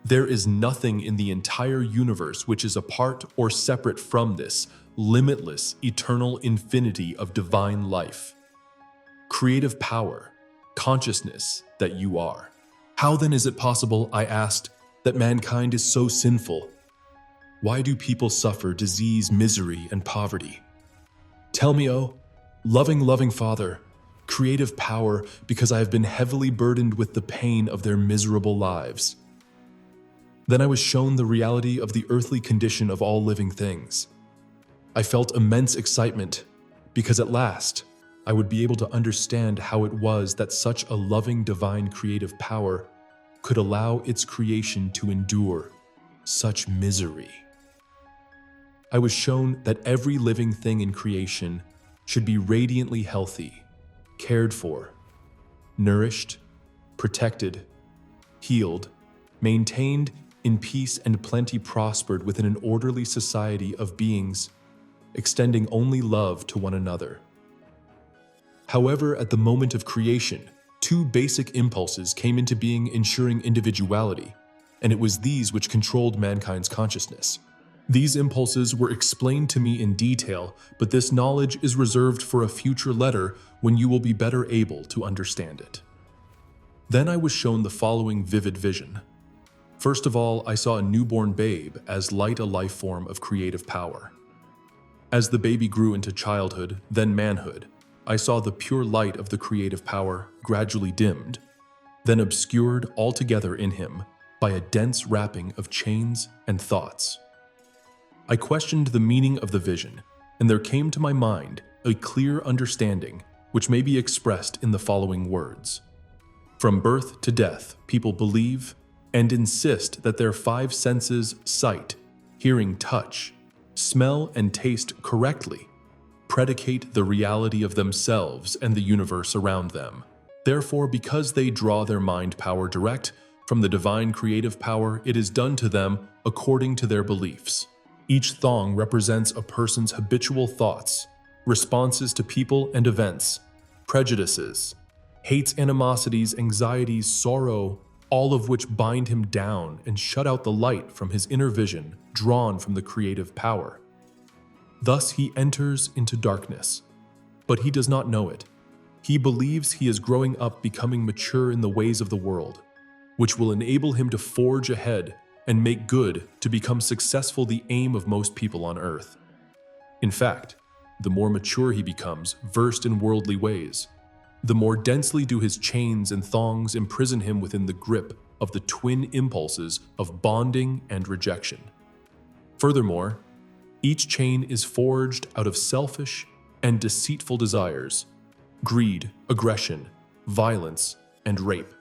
There is nothing in the entire universe which is apart or separate from this limitless, eternal infinity of divine life. Creative power, consciousness that you are. How then is it possible, I asked, that mankind is so sinful? Why do people suffer disease, misery, and poverty? Tell me, oh, loving Father, creative power, because I have been heavily burdened with the pain of their miserable lives." Then I was shown the reality of the earthly condition of all living things. I felt immense excitement, because at last I would be able to understand how it was that such a loving divine creative power could allow its creation to endure such misery. I was shown that every living thing in creation should be radiantly healthy, cared for, nourished, protected, healed, maintained in peace and plenty, prospered within an orderly society of beings, extending only love to one another. However, at the moment of creation, two basic impulses came into being, ensuring individuality, and it was these which controlled mankind's consciousness. These impulses were explained to me in detail, but this knowledge is reserved for a future letter when you will be better able to understand it. Then I was shown the following vivid vision. First of all, I saw a newborn babe as light, a life form of creative power. As the baby grew into childhood, then manhood, I saw the pure light of the creative power gradually dimmed, then obscured altogether in him by a dense wrapping of chains and thoughts. I questioned the meaning of the vision, and there came to my mind a clear understanding which may be expressed in the following words. From birth to death, people believe and insist that their five senses sight, hearing, touch, smell, and taste correctly predicate the reality of themselves and the universe around them. Therefore, because they draw their mind power direct from the divine creative power, it is done to them according to their beliefs. Each thong represents a person's habitual thoughts, responses to people and events, prejudices, hates, animosities, anxieties, sorrow, all of which bind him down and shut out the light from his inner vision drawn from the creative power. Thus he enters into darkness, but he does not know it. He believes he is growing up, becoming mature in the ways of the world, which will enable him to forge ahead and make good to become successful, the aim of most people on earth. In fact, the more mature he becomes, versed in worldly ways, the more densely do his chains and thongs imprison him within the grip of the twin impulses of bonding and rejection. Furthermore, each chain is forged out of selfish and deceitful desires, greed, aggression, violence, and rape.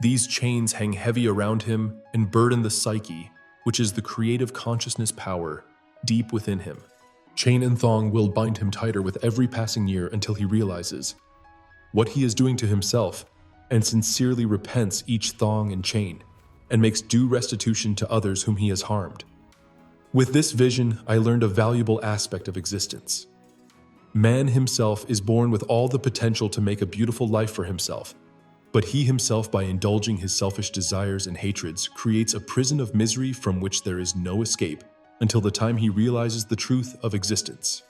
These chains hang heavy around him and burden the psyche, which is the creative consciousness power deep within him. Chain and thong will bind him tighter with every passing year until he realizes what he is doing to himself and sincerely repents each thong and chain and makes due restitution to others whom he has harmed. With this vision, I learned a valuable aspect of existence. Man himself is born with all the potential to make a beautiful life for himself, but he himself, by indulging his selfish desires and hatreds, creates a prison of misery from which there is no escape until the time he realizes the truth of existence.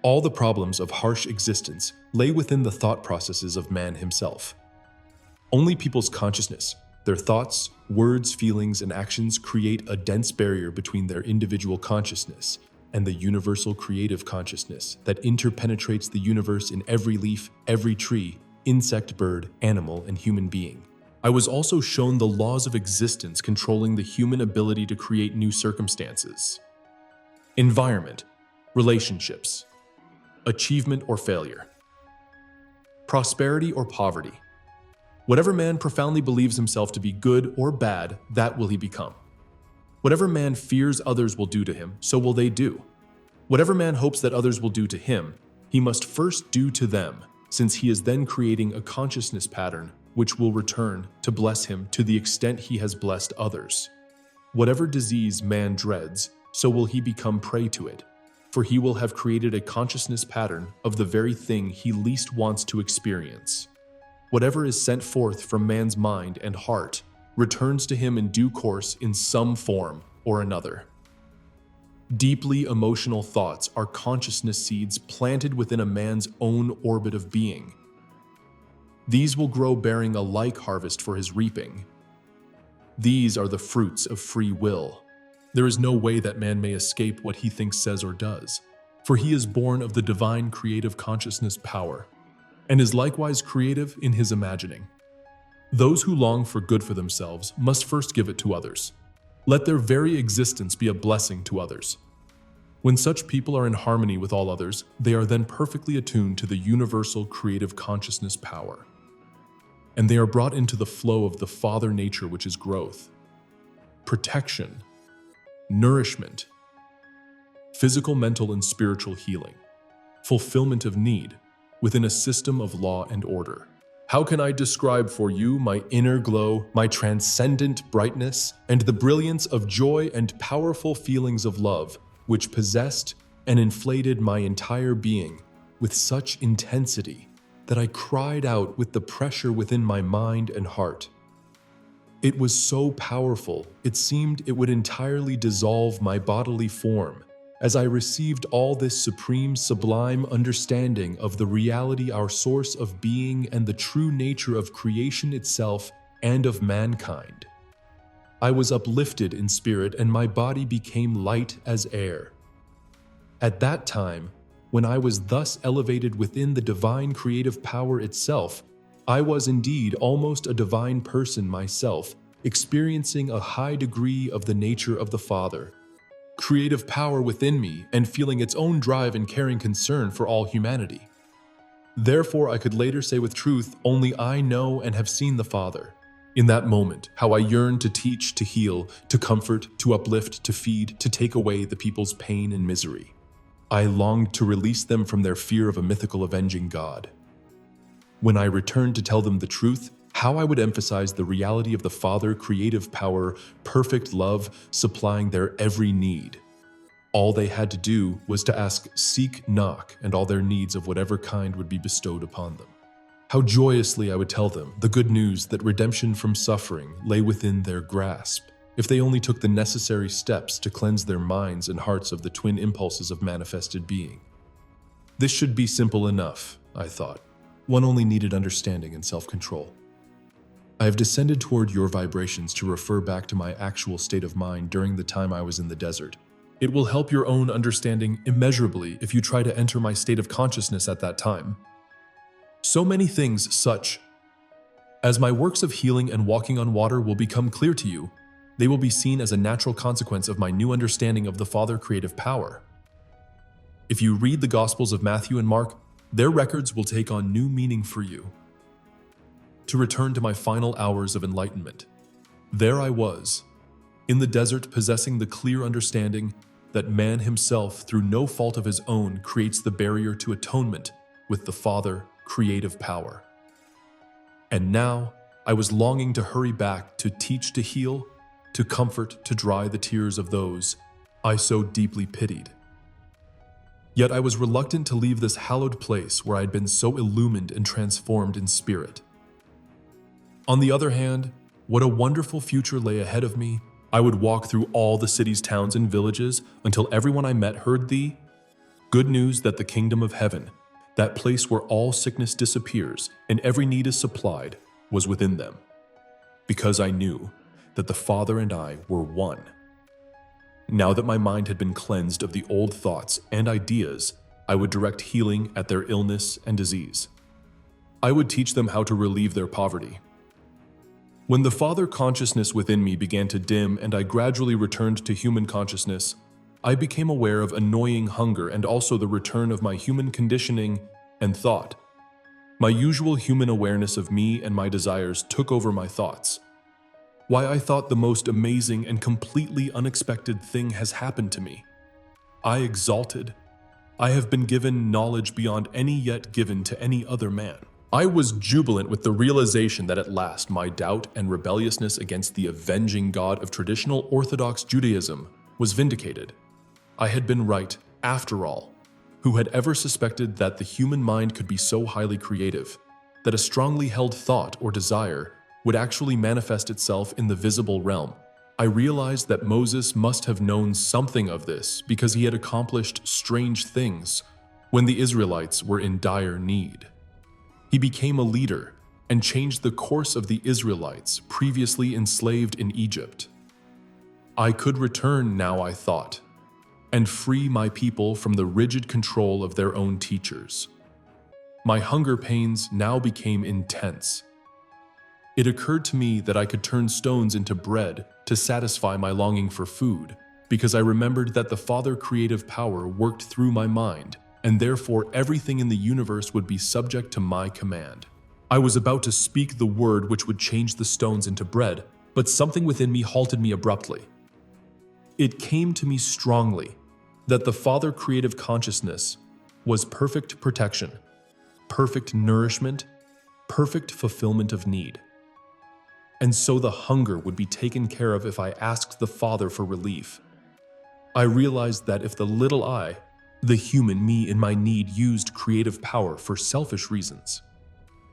All the problems of harsh existence lay within the thought processes of man himself. Only people's consciousness, their thoughts, words, feelings, and actions create a dense barrier between their individual consciousness and the universal creative consciousness that interpenetrates the universe in every leaf, every tree, insect, bird, animal, and human being. I was also shown the laws of existence controlling the human ability to create new circumstances. Environment, relationships, achievement or failure, prosperity or poverty. Whatever man profoundly believes himself to be good or bad, that will he become. Whatever man fears others will do to him, so will they do. Whatever man hopes that others will do to him, he must first do to them, since he is then creating a consciousness pattern which will return to bless him to the extent he has blessed others. Whatever disease man dreads, so will he become prey to it, for he will have created a consciousness pattern of the very thing he least wants to experience. Whatever is sent forth from man's mind and heart returns to him in due course in some form or another. Deeply emotional thoughts are consciousness seeds planted within a man's own orbit of being. These will grow bearing a like harvest for his reaping. These are the fruits of free will. There is no way that man may escape what he thinks, says, or does, for he is born of the divine creative consciousness power, and is likewise creative in his imagining. Those who long for good for themselves must first give it to others. Let their very existence be a blessing to others. When such people are in harmony with all others, they are then perfectly attuned to the universal creative consciousness power, and they are brought into the flow of the Father nature, which is growth, protection, nourishment, physical, mental, and spiritual healing, fulfillment of need, within a system of law and order. How can I describe for you my inner glow, my transcendent brightness, and the brilliance of joy and powerful feelings of love, which possessed and inflated my entire being with such intensity that I cried out with the pressure within my mind and heart? It was so powerful, it seemed it would entirely dissolve my bodily form, as I received all this supreme, sublime understanding of the reality, our source of being, and the true nature of creation itself and of mankind. I was uplifted in spirit, and my body became light as air. At that time, when I was thus elevated within the divine creative power itself, I was indeed almost a divine person myself, experiencing a high degree of the nature of the Father, creative power within me, and feeling its own drive and caring concern for all humanity. Therefore, I could later say with truth, only I know and have seen the Father. In that moment, how I yearned to teach, to heal, to comfort, to uplift, to feed, to take away the people's pain and misery. I longed to release them from their fear of a mythical avenging God. When I returned to tell them the truth, how I would emphasize the reality of the Father, creative power, perfect love, supplying their every need. All they had to do was to ask, seek, knock, and all their needs of whatever kind would be bestowed upon them. How joyously I would tell them the good news that redemption from suffering lay within their grasp, if they only took the necessary steps to cleanse their minds and hearts of the twin impulses of manifested being. This should be simple enough, I thought. One only needed understanding and self-control. I have descended toward your vibrations to refer back to my actual state of mind during the time I was in the desert. It will help your own understanding immeasurably if you try to enter my state of consciousness at that time. So many things such as my works of healing and walking on water will become clear to you. They will be seen as a natural consequence of my new understanding of the Father creative power. If you read the Gospels of Matthew and Mark, their records will take on new meaning for you. To return to my final hours of enlightenment, there I was, in the desert, possessing the clear understanding that man himself, through no fault of his own, creates the barrier to atonement with the Father creative power. And now, I was longing to hurry back to teach, to heal, to comfort, to dry the tears of those I so deeply pitied. Yet I was reluctant to leave this hallowed place where I had been so illumined and transformed in spirit. On the other hand, what a wonderful future lay ahead of me. I would walk through all the cities, towns, and villages until everyone I met heard the good news that the kingdom of heaven, that place where all sickness disappears and every need is supplied, was within them. Because I knew that the Father and I were one. Now that my mind had been cleansed of the old thoughts and ideas, I would direct healing at their illness and disease. I would teach them how to relieve their poverty. When the Father consciousness within me began to dim and I gradually returned to human consciousness, I became aware of annoying hunger and also the return of my human conditioning and thought. My usual human awareness of me and my desires took over my thoughts. Why, I thought the most amazing and completely unexpected thing has happened to me. I exalted. I have been given knowledge beyond any yet given to any other man. I was jubilant with the realization that at last my doubt and rebelliousness against the avenging God of traditional Orthodox Judaism was vindicated. I had been right, after all. Who had ever suspected that the human mind could be so highly creative, that a strongly held thought or desire would actually manifest itself in the visible realm? I realized that Moses must have known something of this because he had accomplished strange things when the Israelites were in dire need. He became a leader and changed the course of the Israelites previously enslaved in Egypt. I could return now, I thought, and free my people from the rigid control of their own teachers. My hunger pains now became intense. It occurred to me that I could turn stones into bread to satisfy my longing for food, because I remembered that the Father creative power worked through my mind, and therefore everything in the universe would be subject to my command. I was about to speak the word which would change the stones into bread, but something within me halted me abruptly. It came to me strongly that the Father creative consciousness was perfect protection, perfect nourishment, perfect fulfillment of need. And so the hunger would be taken care of if I asked the Father for relief. I realized that if the little I, the human me in my need, used creative power for selfish reasons,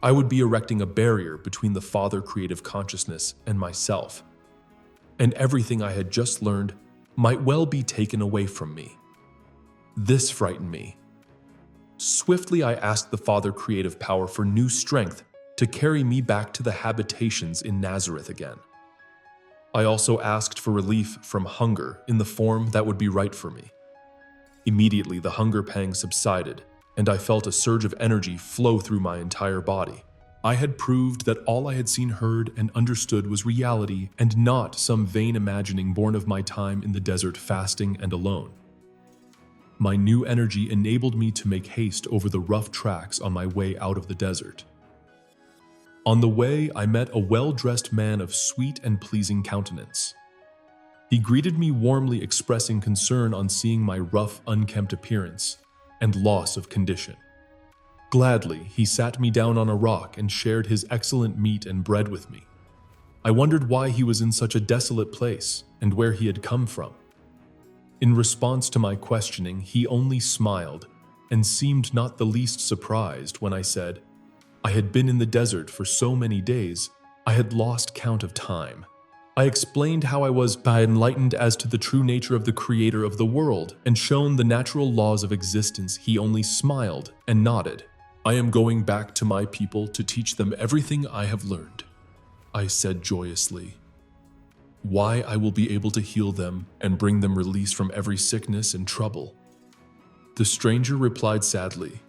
I would be erecting a barrier between the Father creative consciousness and myself, and everything I had just learned might well be taken away from me. This frightened me. Swiftly I asked the Father creative power for new strength to carry me back to the habitations in Nazareth again. I also asked for relief from hunger in the form that would be right for me. Immediately, the hunger pang subsided, and I felt a surge of energy flow through my entire body. I had proved that all I had seen, heard, and understood was reality and not some vain imagining born of my time in the desert fasting and alone. My new energy enabled me to make haste over the rough tracks on my way out of the desert. On the way, I met a well-dressed man of sweet and pleasing countenance. He greeted me warmly, expressing concern on seeing my rough, unkempt appearance and loss of condition. Gladly, he sat me down on a rock and shared his excellent meat and bread with me. I wondered why he was in such a desolate place and where he had come from. In response to my questioning, he only smiled and seemed not the least surprised when I said, I had been in the desert for so many days, I had lost count of time. I explained how I was enlightened as to the true nature of the creator of the world and shown the natural laws of existence. He only smiled and nodded. I am going back to my people to teach them everything I have learned, I said joyously. Why I will be able to heal them and bring them release from every sickness and trouble. The stranger replied sadly,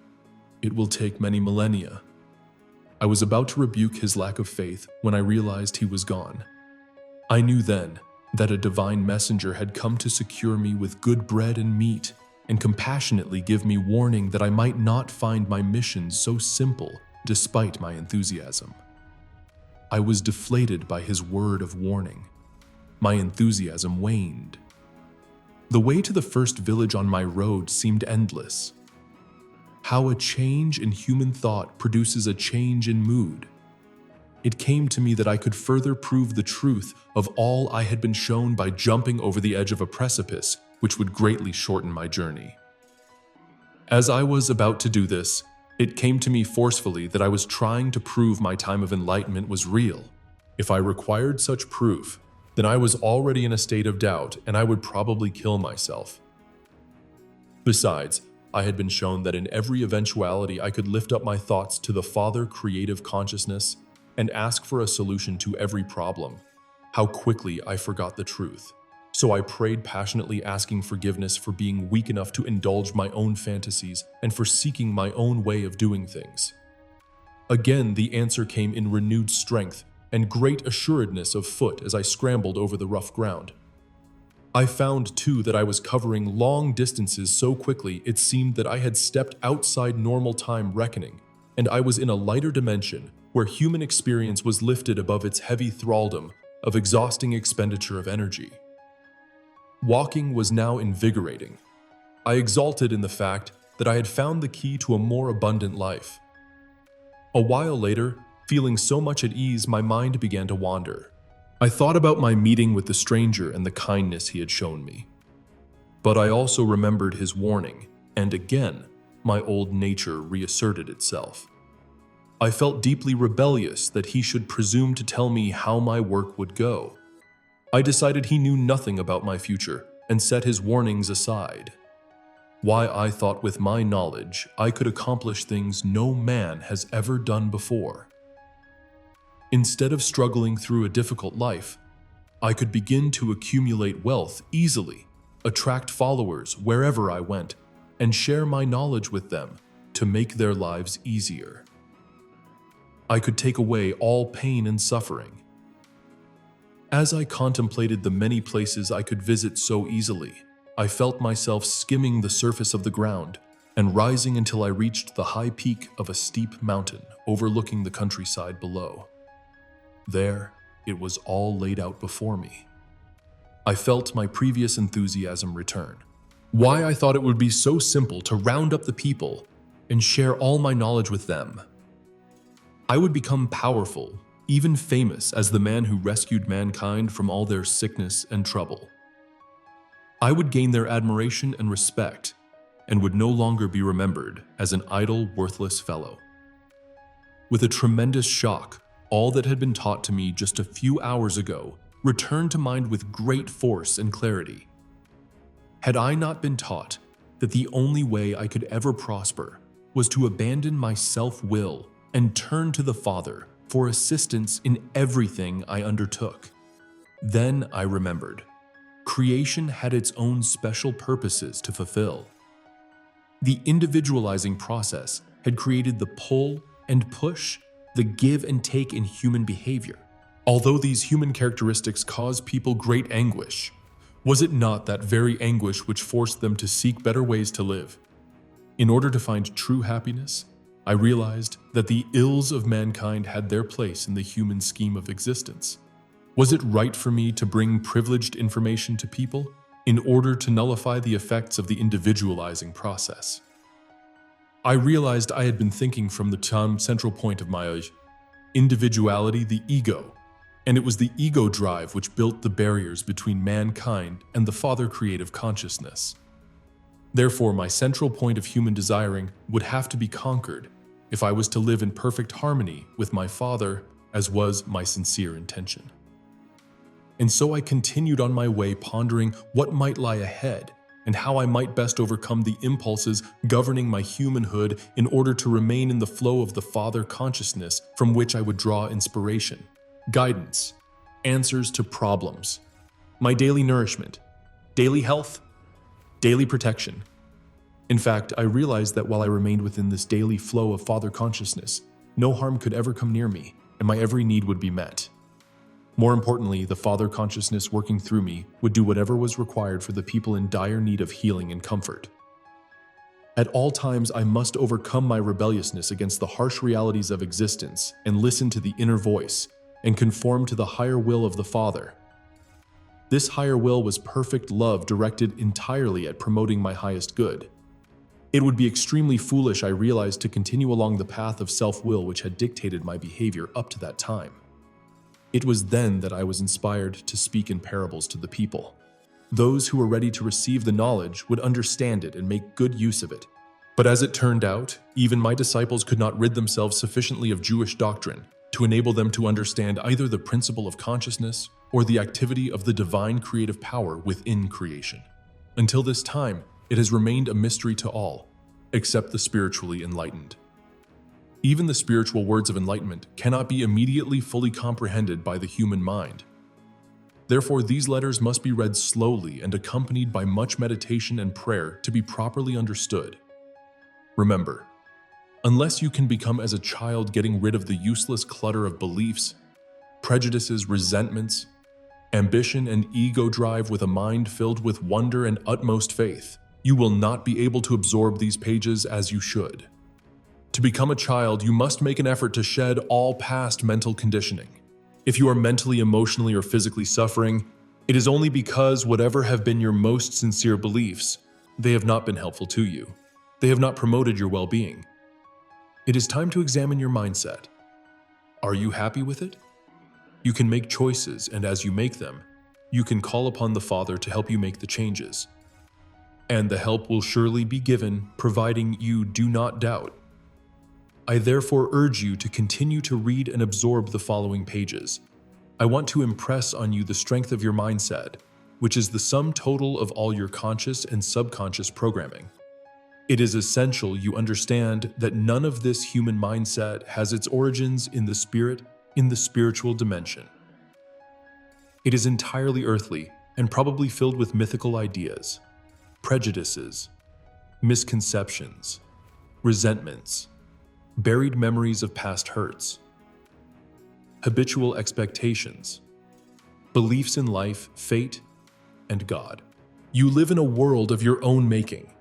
It will take many millennia. I was about to rebuke his lack of faith when I realized he was gone. I knew then that a divine messenger had come to secure me with good bread and meat and compassionately give me warning that I might not find my mission so simple despite my enthusiasm. I was deflated by his word of warning. My enthusiasm waned. The way to the first village on my road seemed endless. How a change in human thought produces a change in mood. It came to me that I could further prove the truth of all I had been shown by jumping over the edge of a precipice, which would greatly shorten my journey. As I was about to do this, it came to me forcefully that I was trying to prove my time of enlightenment was real. If I required such proof, then I was already in a state of doubt and I would probably kill myself. Besides, I had been shown that in every eventuality I could lift up my thoughts to the Father creative consciousness and ask for a solution to every problem. How quickly I forgot the truth. So I prayed passionately, asking forgiveness for being weak enough to indulge my own fantasies and for seeking my own way of doing things. Again, the answer came in renewed strength and great assuredness of foot as I scrambled over the rough ground. I found, too, that I was covering long distances so quickly it seemed that I had stepped outside normal time reckoning, and I was in a lighter dimension where human experience was lifted above its heavy thraldom of exhausting expenditure of energy. Walking was now invigorating. I exulted in the fact that I had found the key to a more abundant life. A while later, feeling so much at ease, my mind began to wander. I thought about my meeting with the stranger and the kindness he had shown me. But I also remembered his warning, and again, my old nature reasserted itself. I felt deeply rebellious that he should presume to tell me how my work would go. I decided he knew nothing about my future and set his warnings aside. Why, I thought with my knowledge I could accomplish things no man has ever done before. Instead of struggling through a difficult life, I could begin to accumulate wealth easily, attract followers wherever I went, and share my knowledge with them to make their lives easier. I could take away all pain and suffering. As I contemplated the many places I could visit so easily, I felt myself skimming the surface of the ground and rising until I reached the high peak of a steep mountain overlooking the countryside below. There, it was all laid out before me. I felt my previous enthusiasm return. Why, I thought it would be so simple to round up the people and share all my knowledge with them. I would become powerful, even famous as the man who rescued mankind from all their sickness and trouble. I would gain their admiration and respect, and would no longer be remembered as an idle, worthless fellow. With a tremendous shock, all that had been taught to me just a few hours ago returned to mind with great force and clarity. Had I not been taught that the only way I could ever prosper was to abandon my self-will and turn to the Father for assistance in everything I undertook? Then I remembered. Creation had its own special purposes to fulfill. The individualizing process had created the pull and push, the give and take in human behavior. Although these human characteristics cause people great anguish, was it not that very anguish which forced them to seek better ways to live? In order to find true happiness, I realized that the ills of mankind had their place in the human scheme of existence. Was it right for me to bring privileged information to people in order to nullify the effects of the individualizing process? I realized I had been thinking from the central point of my individuality, the ego, and it was the ego drive which built the barriers between mankind and the Father creative consciousness. Therefore, my central point of human desiring would have to be conquered if I was to live in perfect harmony with my Father, as was my sincere intention. And so I continued on my way, pondering what might lie ahead and how I might best overcome the impulses governing my humanhood in order to remain in the flow of the Father consciousness from which I would draw inspiration, guidance, answers to problems, my daily nourishment, daily health, daily protection. In fact, I realized that while I remained within this daily flow of Father consciousness, no harm could ever come near me, and my every need would be met. More importantly, the Father consciousness working through me would do whatever was required for the people in dire need of healing and comfort. At all times, I must overcome my rebelliousness against the harsh realities of existence and listen to the inner voice and conform to the higher will of the Father. This higher will was perfect love directed entirely at promoting my highest good. It would be extremely foolish, I realized, to continue along the path of self-will which had dictated my behavior up to that time. It was then that I was inspired to speak in parables to the people. Those who were ready to receive the knowledge would understand it and make good use of it. But as it turned out, even my disciples could not rid themselves sufficiently of Jewish doctrine to enable them to understand either the principle of consciousness or the activity of the divine creative power within creation. Until this time, it has remained a mystery to all, except the spiritually enlightened. Even the spiritual words of enlightenment cannot be immediately fully comprehended by the human mind. Therefore, these letters must be read slowly and accompanied by much meditation and prayer to be properly understood. Remember, unless you can become as a child, getting rid of the useless clutter of beliefs, prejudices, resentments, ambition, and ego drive with a mind filled with wonder and utmost faith, you will not be able to absorb these pages as you should. To become a child, you must make an effort to shed all past mental conditioning. If you are mentally, emotionally, or physically suffering, it is only because whatever have been your most sincere beliefs, they have not been helpful to you. They have not promoted your well-being. It is time to examine your mindset. Are you happy with it? You can make choices, and as you make them, you can call upon the Father to help you make the changes. And the help will surely be given, providing you do not doubt. I therefore urge you to continue to read and absorb the following pages. I want to impress on you the strength of your mindset, which is the sum total of all your conscious and subconscious programming. It is essential you understand that none of this human mindset has its origins in the spirit, in the spiritual dimension. It is entirely earthly and probably filled with mythical ideas, prejudices, misconceptions, resentments, buried memories of past hurts, habitual expectations, beliefs in life, fate, and God. You live in a world of your own making.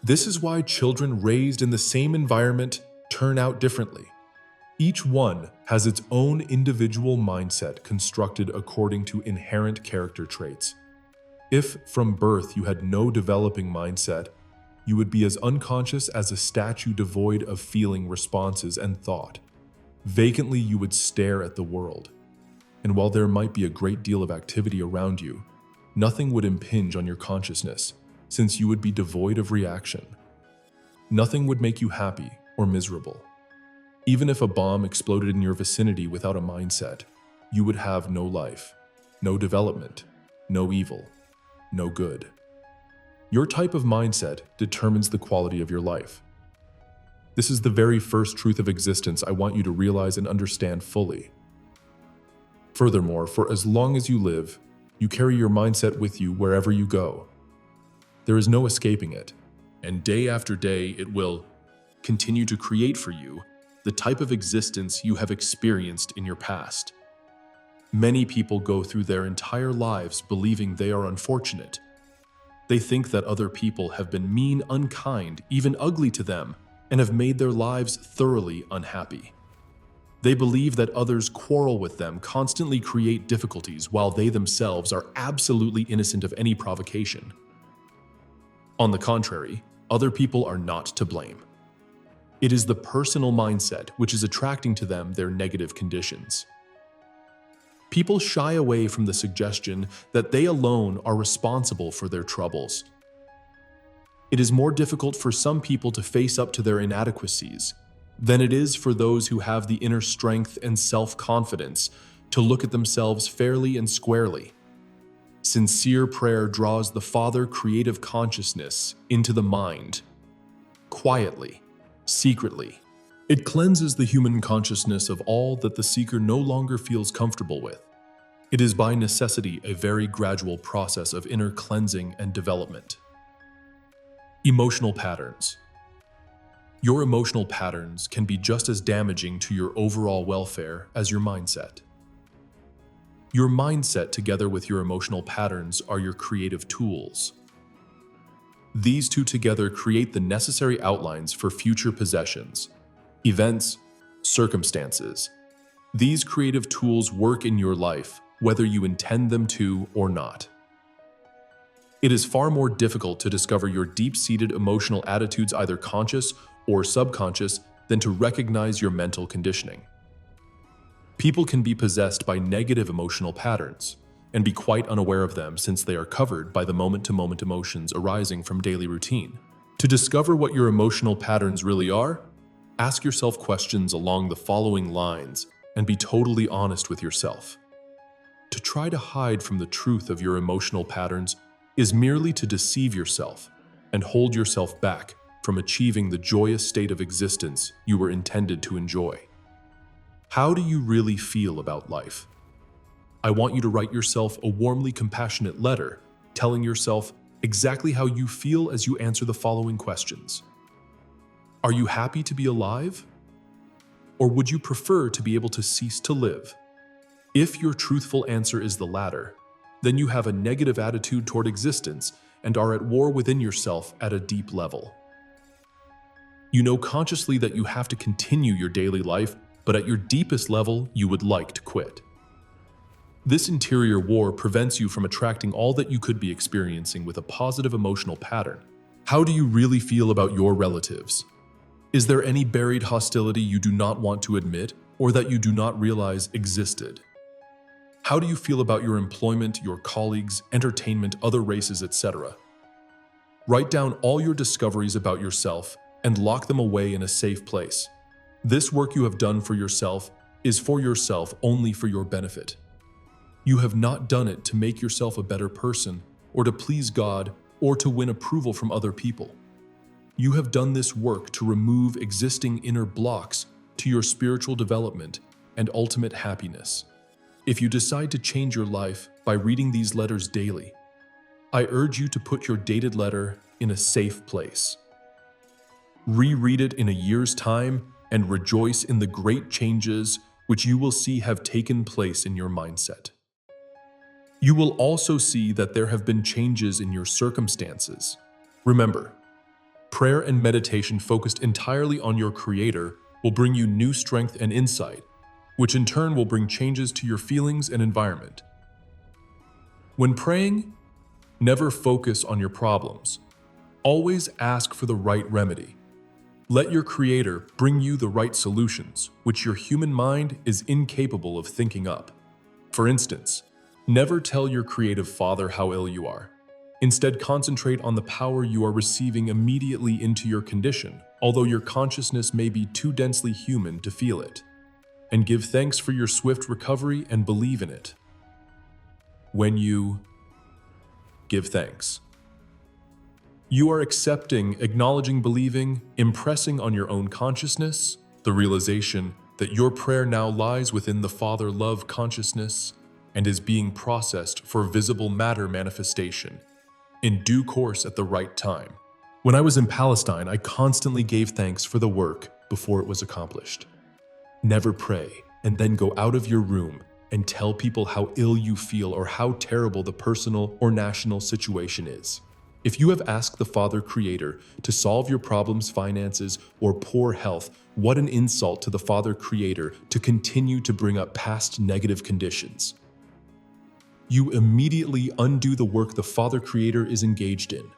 This is why children raised in the same environment turn out differently. Each one has its own individual mindset constructed according to inherent character traits. If from birth you had no developing mindset, you would be as unconscious as a statue devoid of feeling, responses, and thought. Vacantly you would stare at the world. And while there might be a great deal of activity around you, nothing would impinge on your consciousness, since you would be devoid of reaction. Nothing would make you happy or miserable. Even if a bomb exploded in your vicinity without a mindset, you would have no life, no development, no evil, no good. Your type of mindset determines the quality of your life. This is the very first truth of existence I want you to realize and understand fully. Furthermore, for as long as you live, you carry your mindset with you wherever you go. There is no escaping it, and day after day it will continue to create for you the type of existence you have experienced in your past. Many people go through their entire lives believing they are unfortunate. They think that other people have been mean, unkind, even ugly to them, and have made their lives thoroughly unhappy. They believe that others quarrel with them, constantly create difficulties, while they themselves are absolutely innocent of any provocation. On the contrary, other people are not to blame. It is the personal mindset which is attracting to them their negative conditions. People shy away from the suggestion that they alone are responsible for their troubles. It is more difficult for some people to face up to their inadequacies than it is for those who have the inner strength and self-confidence to look at themselves fairly and squarely. Sincere prayer draws the Father creative consciousness into the mind, quietly, secretly. It cleanses the human consciousness of all that the seeker no longer feels comfortable with. It is by necessity a very gradual process of inner cleansing and development. Emotional patterns. Your emotional patterns can be just as damaging to your overall welfare as your mindset. Your mindset together with your emotional patterns are your creative tools. These two together create the necessary outlines for future possessions, events, circumstances. These creative tools work in your life, whether you intend them to or not. It is far more difficult to discover your deep-seated emotional attitudes, either conscious or subconscious, than to recognize your mental conditioning. People can be possessed by negative emotional patterns and be quite unaware of them, since they are covered by the moment-to-moment emotions arising from daily routine. To discover what your emotional patterns really are, ask yourself questions along the following lines and be totally honest with yourself. To try to hide from the truth of your emotional patterns is merely to deceive yourself and hold yourself back from achieving the joyous state of existence you were intended to enjoy. How do you really feel about life? I want you to write yourself a warmly compassionate letter, telling yourself exactly how you feel as you answer the following questions. Are you happy to be alive? Or would you prefer to be able to cease to live? If your truthful answer is the latter, then you have a negative attitude toward existence and are at war within yourself at a deep level. You know consciously that you have to continue your daily life, but at your deepest level, you would like to quit. This interior war prevents you from attracting all that you could be experiencing with a positive emotional pattern. How do you really feel about your relatives? Is there any buried hostility you do not want to admit or that you do not realize existed? How do you feel about your employment, your colleagues, entertainment, other races, etc.? Write down all your discoveries about yourself and lock them away in a safe place. This work you have done for yourself is for yourself, only for your benefit. You have not done it to make yourself a better person, or to please God, or to win approval from other people. You have done this work to remove existing inner blocks to your spiritual development and ultimate happiness. If you decide to change your life by reading these letters daily, I urge you to put your dated letter in a safe place. Reread it in a year's time and rejoice in the great changes which you will see have taken place in your mindset. You will also see that there have been changes in your circumstances. Remember, prayer and meditation focused entirely on your Creator will bring you new strength and insight, which in turn will bring changes to your feelings and environment. When praying, never focus on your problems. Always ask for the right remedy. Let your Creator bring you the right solutions, which your human mind is incapable of thinking up. For instance, never tell your creative Father how ill you are. Instead, concentrate on the power you are receiving immediately into your condition, although your consciousness may be too densely human to feel it. And give thanks for your swift recovery and believe in it. When you give thanks, you are accepting, acknowledging, believing, impressing on your own consciousness the realization that your prayer now lies within the Father love consciousness and is being processed for visible matter manifestation in due course at the right time. When I was in Palestine, I constantly gave thanks for the work before it was accomplished. Never pray and then go out of your room and tell people how ill you feel or how terrible the personal or national situation is. If you have asked the Father Creator to solve your problems, finances, or poor health, what an insult to the Father Creator to continue to bring up past negative conditions. You immediately undo the work the Father Creator is engaged in.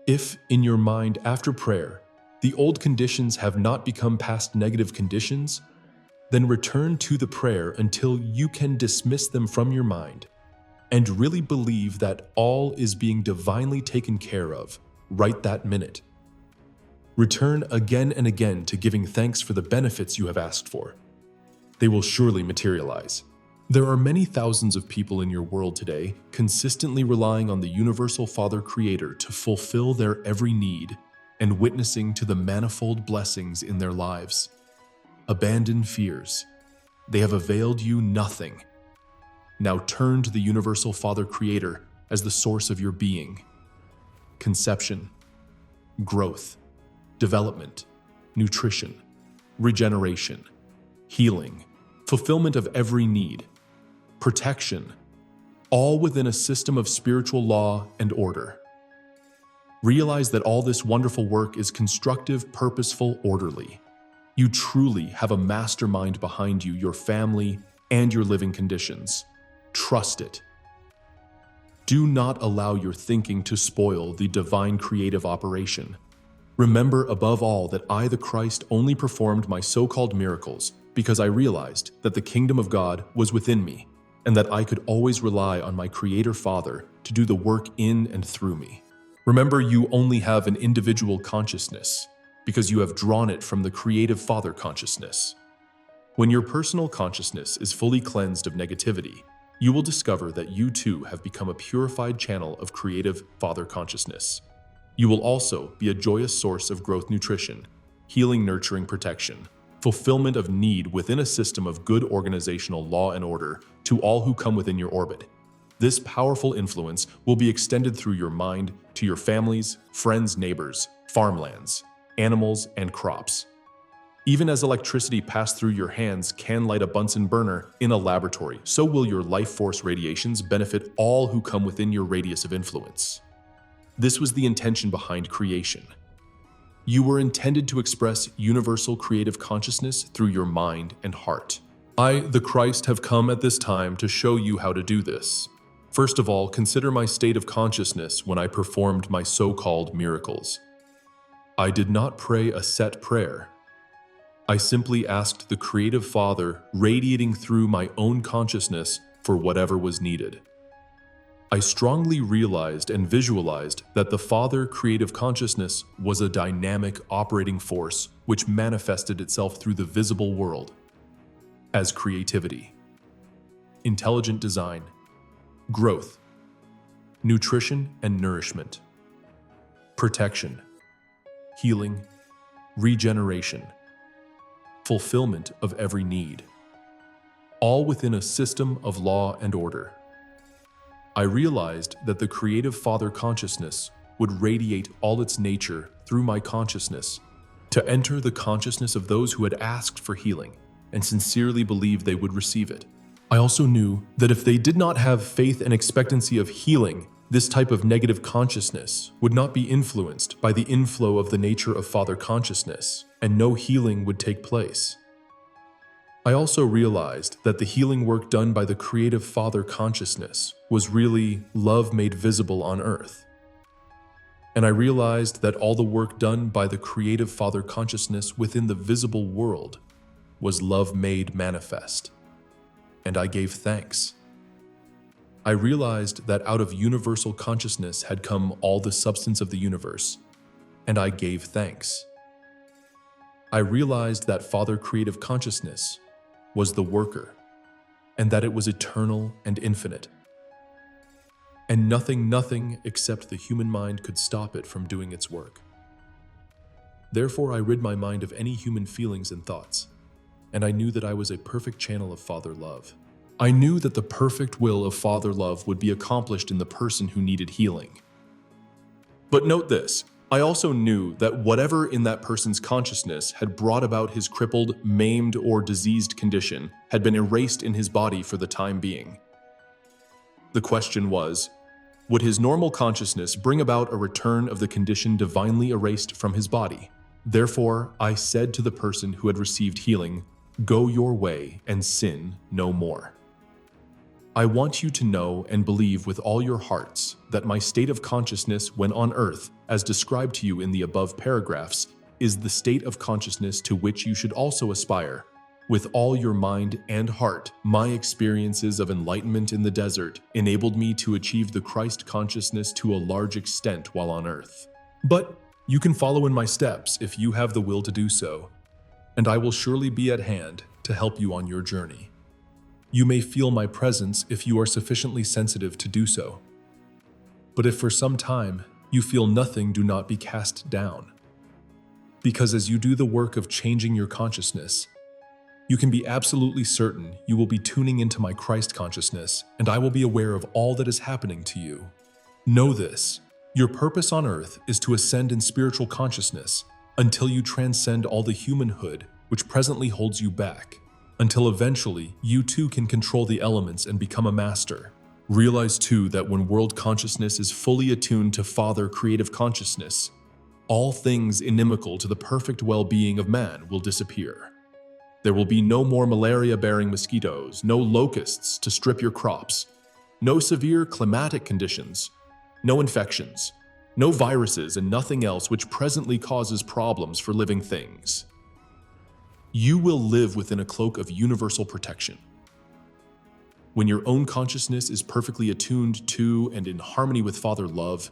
If, in your mind after prayer, the old conditions have not become past negative conditions, then return to the prayer until you can dismiss them from your mind and really believe that all is being divinely taken care of right that minute. Return again and again to giving thanks for the benefits you have asked for. They will surely materialize. There are many thousands of people in your world today consistently relying on the Universal Father Creator to fulfill their every need and witnessing to the manifold blessings in their lives. Abandon fears. They have availed you nothing. Now turn to the Universal Father Creator as the source of your being. Conception, growth, development, nutrition, regeneration, healing, fulfillment of every need, protection, all within a system of spiritual law and order. Realize that all this wonderful work is constructive, purposeful, orderly. You truly have a mastermind behind you, your family, and your living conditions. Trust it. Do not allow your thinking to spoil the divine creative operation. Remember above all that I, the Christ, only performed my so-called miracles because I realized that the kingdom of God was within me and that I could always rely on my Creator Father to do the work in and through me. Remember, you only have an individual consciousness because you have drawn it from the Creative Father consciousness. When your personal consciousness is fully cleansed of negativity, you will discover that you too have become a purified channel of Creative Father consciousness. You will also be a joyous source of growth, nutrition, healing, nurturing, protection, fulfillment of need within a system of good organizational law and order to all who come within your orbit. This powerful influence will be extended through your mind to your families, friends, neighbors, farmlands, animals, and crops. Even as electricity passed through your hands can light a Bunsen burner in a laboratory, so will your life force radiations benefit all who come within your radius of influence. This was the intention behind creation. You were intended to express universal creative consciousness through your mind and heart. I, the Christ, have come at this time to show you how to do this. First of all, consider my state of consciousness when I performed my so-called miracles. I did not pray a set prayer. I simply asked the Creative Father, radiating through my own consciousness, for whatever was needed. I strongly realized and visualized that the Father Creative Consciousness was a dynamic operating force which manifested itself through the visible world as creativity, intelligent design, growth, nutrition and nourishment, protection, healing, regeneration, fulfillment of every need, all within a system of law and order. I realized that the Creative Father consciousness would radiate all its nature through my consciousness to enter the consciousness of those who had asked for healing and sincerely believed they would receive it. I also knew that if they did not have faith and expectancy of healing, this type of negative consciousness would not be influenced by the inflow of the nature of Father consciousness, and no healing would take place. I also realized that the healing work done by the Creative Father consciousness was really love made visible on earth. And I realized that all the work done by the Creative Father consciousness within the visible world was love made manifest. And I gave thanks. I realized that out of universal consciousness had come all the substance of the universe, and I gave thanks. I realized that Father Creative Consciousness was the worker, and that it was eternal and infinite. And nothing except the human mind could stop it from doing its work. Therefore, I rid my mind of any human feelings and thoughts, and I knew that I was a perfect channel of Father love. I knew that the perfect will of Father love would be accomplished in the person who needed healing. But note this, I also knew that whatever in that person's consciousness had brought about his crippled, maimed, or diseased condition had been erased in his body for the time being. The question was, would his normal consciousness bring about a return of the condition divinely erased from his body? Therefore, I said to the person who had received healing, "Go your way and sin no more." I want you to know and believe with all your hearts that my state of consciousness when on earth, as described to you in the above paragraphs, is the state of consciousness to which you should also aspire. With all your mind and heart, my experiences of enlightenment in the desert enabled me to achieve the Christ consciousness to a large extent while on earth. But you can follow in my steps if you have the will to do so, and I will surely be at hand to help you on your journey. You may feel my presence if you are sufficiently sensitive to do so. But if for some time you feel nothing, do not be cast down. Because as you do the work of changing your consciousness, you can be absolutely certain you will be tuning into my Christ consciousness, and I will be aware of all that is happening to you. Know this: your purpose on earth is to ascend in spiritual consciousness until you transcend all the humanhood which presently holds you back, until eventually you too can control the elements and become a master. Realize too that when world consciousness is fully attuned to Father creative consciousness, all things inimical to the perfect well-being of man will disappear. There will be no more malaria-bearing mosquitoes, no locusts to strip your crops, no severe climatic conditions, no infections, no viruses, and nothing else which presently causes problems for living things. You will live within a cloak of universal protection. When your own consciousness is perfectly attuned to and in harmony with Father love,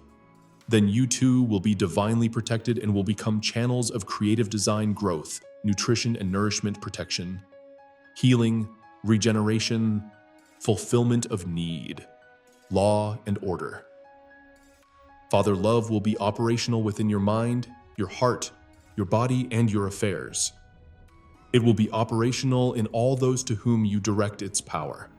then you too will be divinely protected and will become channels of creative design growth, nutrition and nourishment protection, healing, regeneration, fulfillment of need, law and order. Father love will be operational within your mind, your heart, your body, and your affairs. It will be operational in all those to whom you direct its power.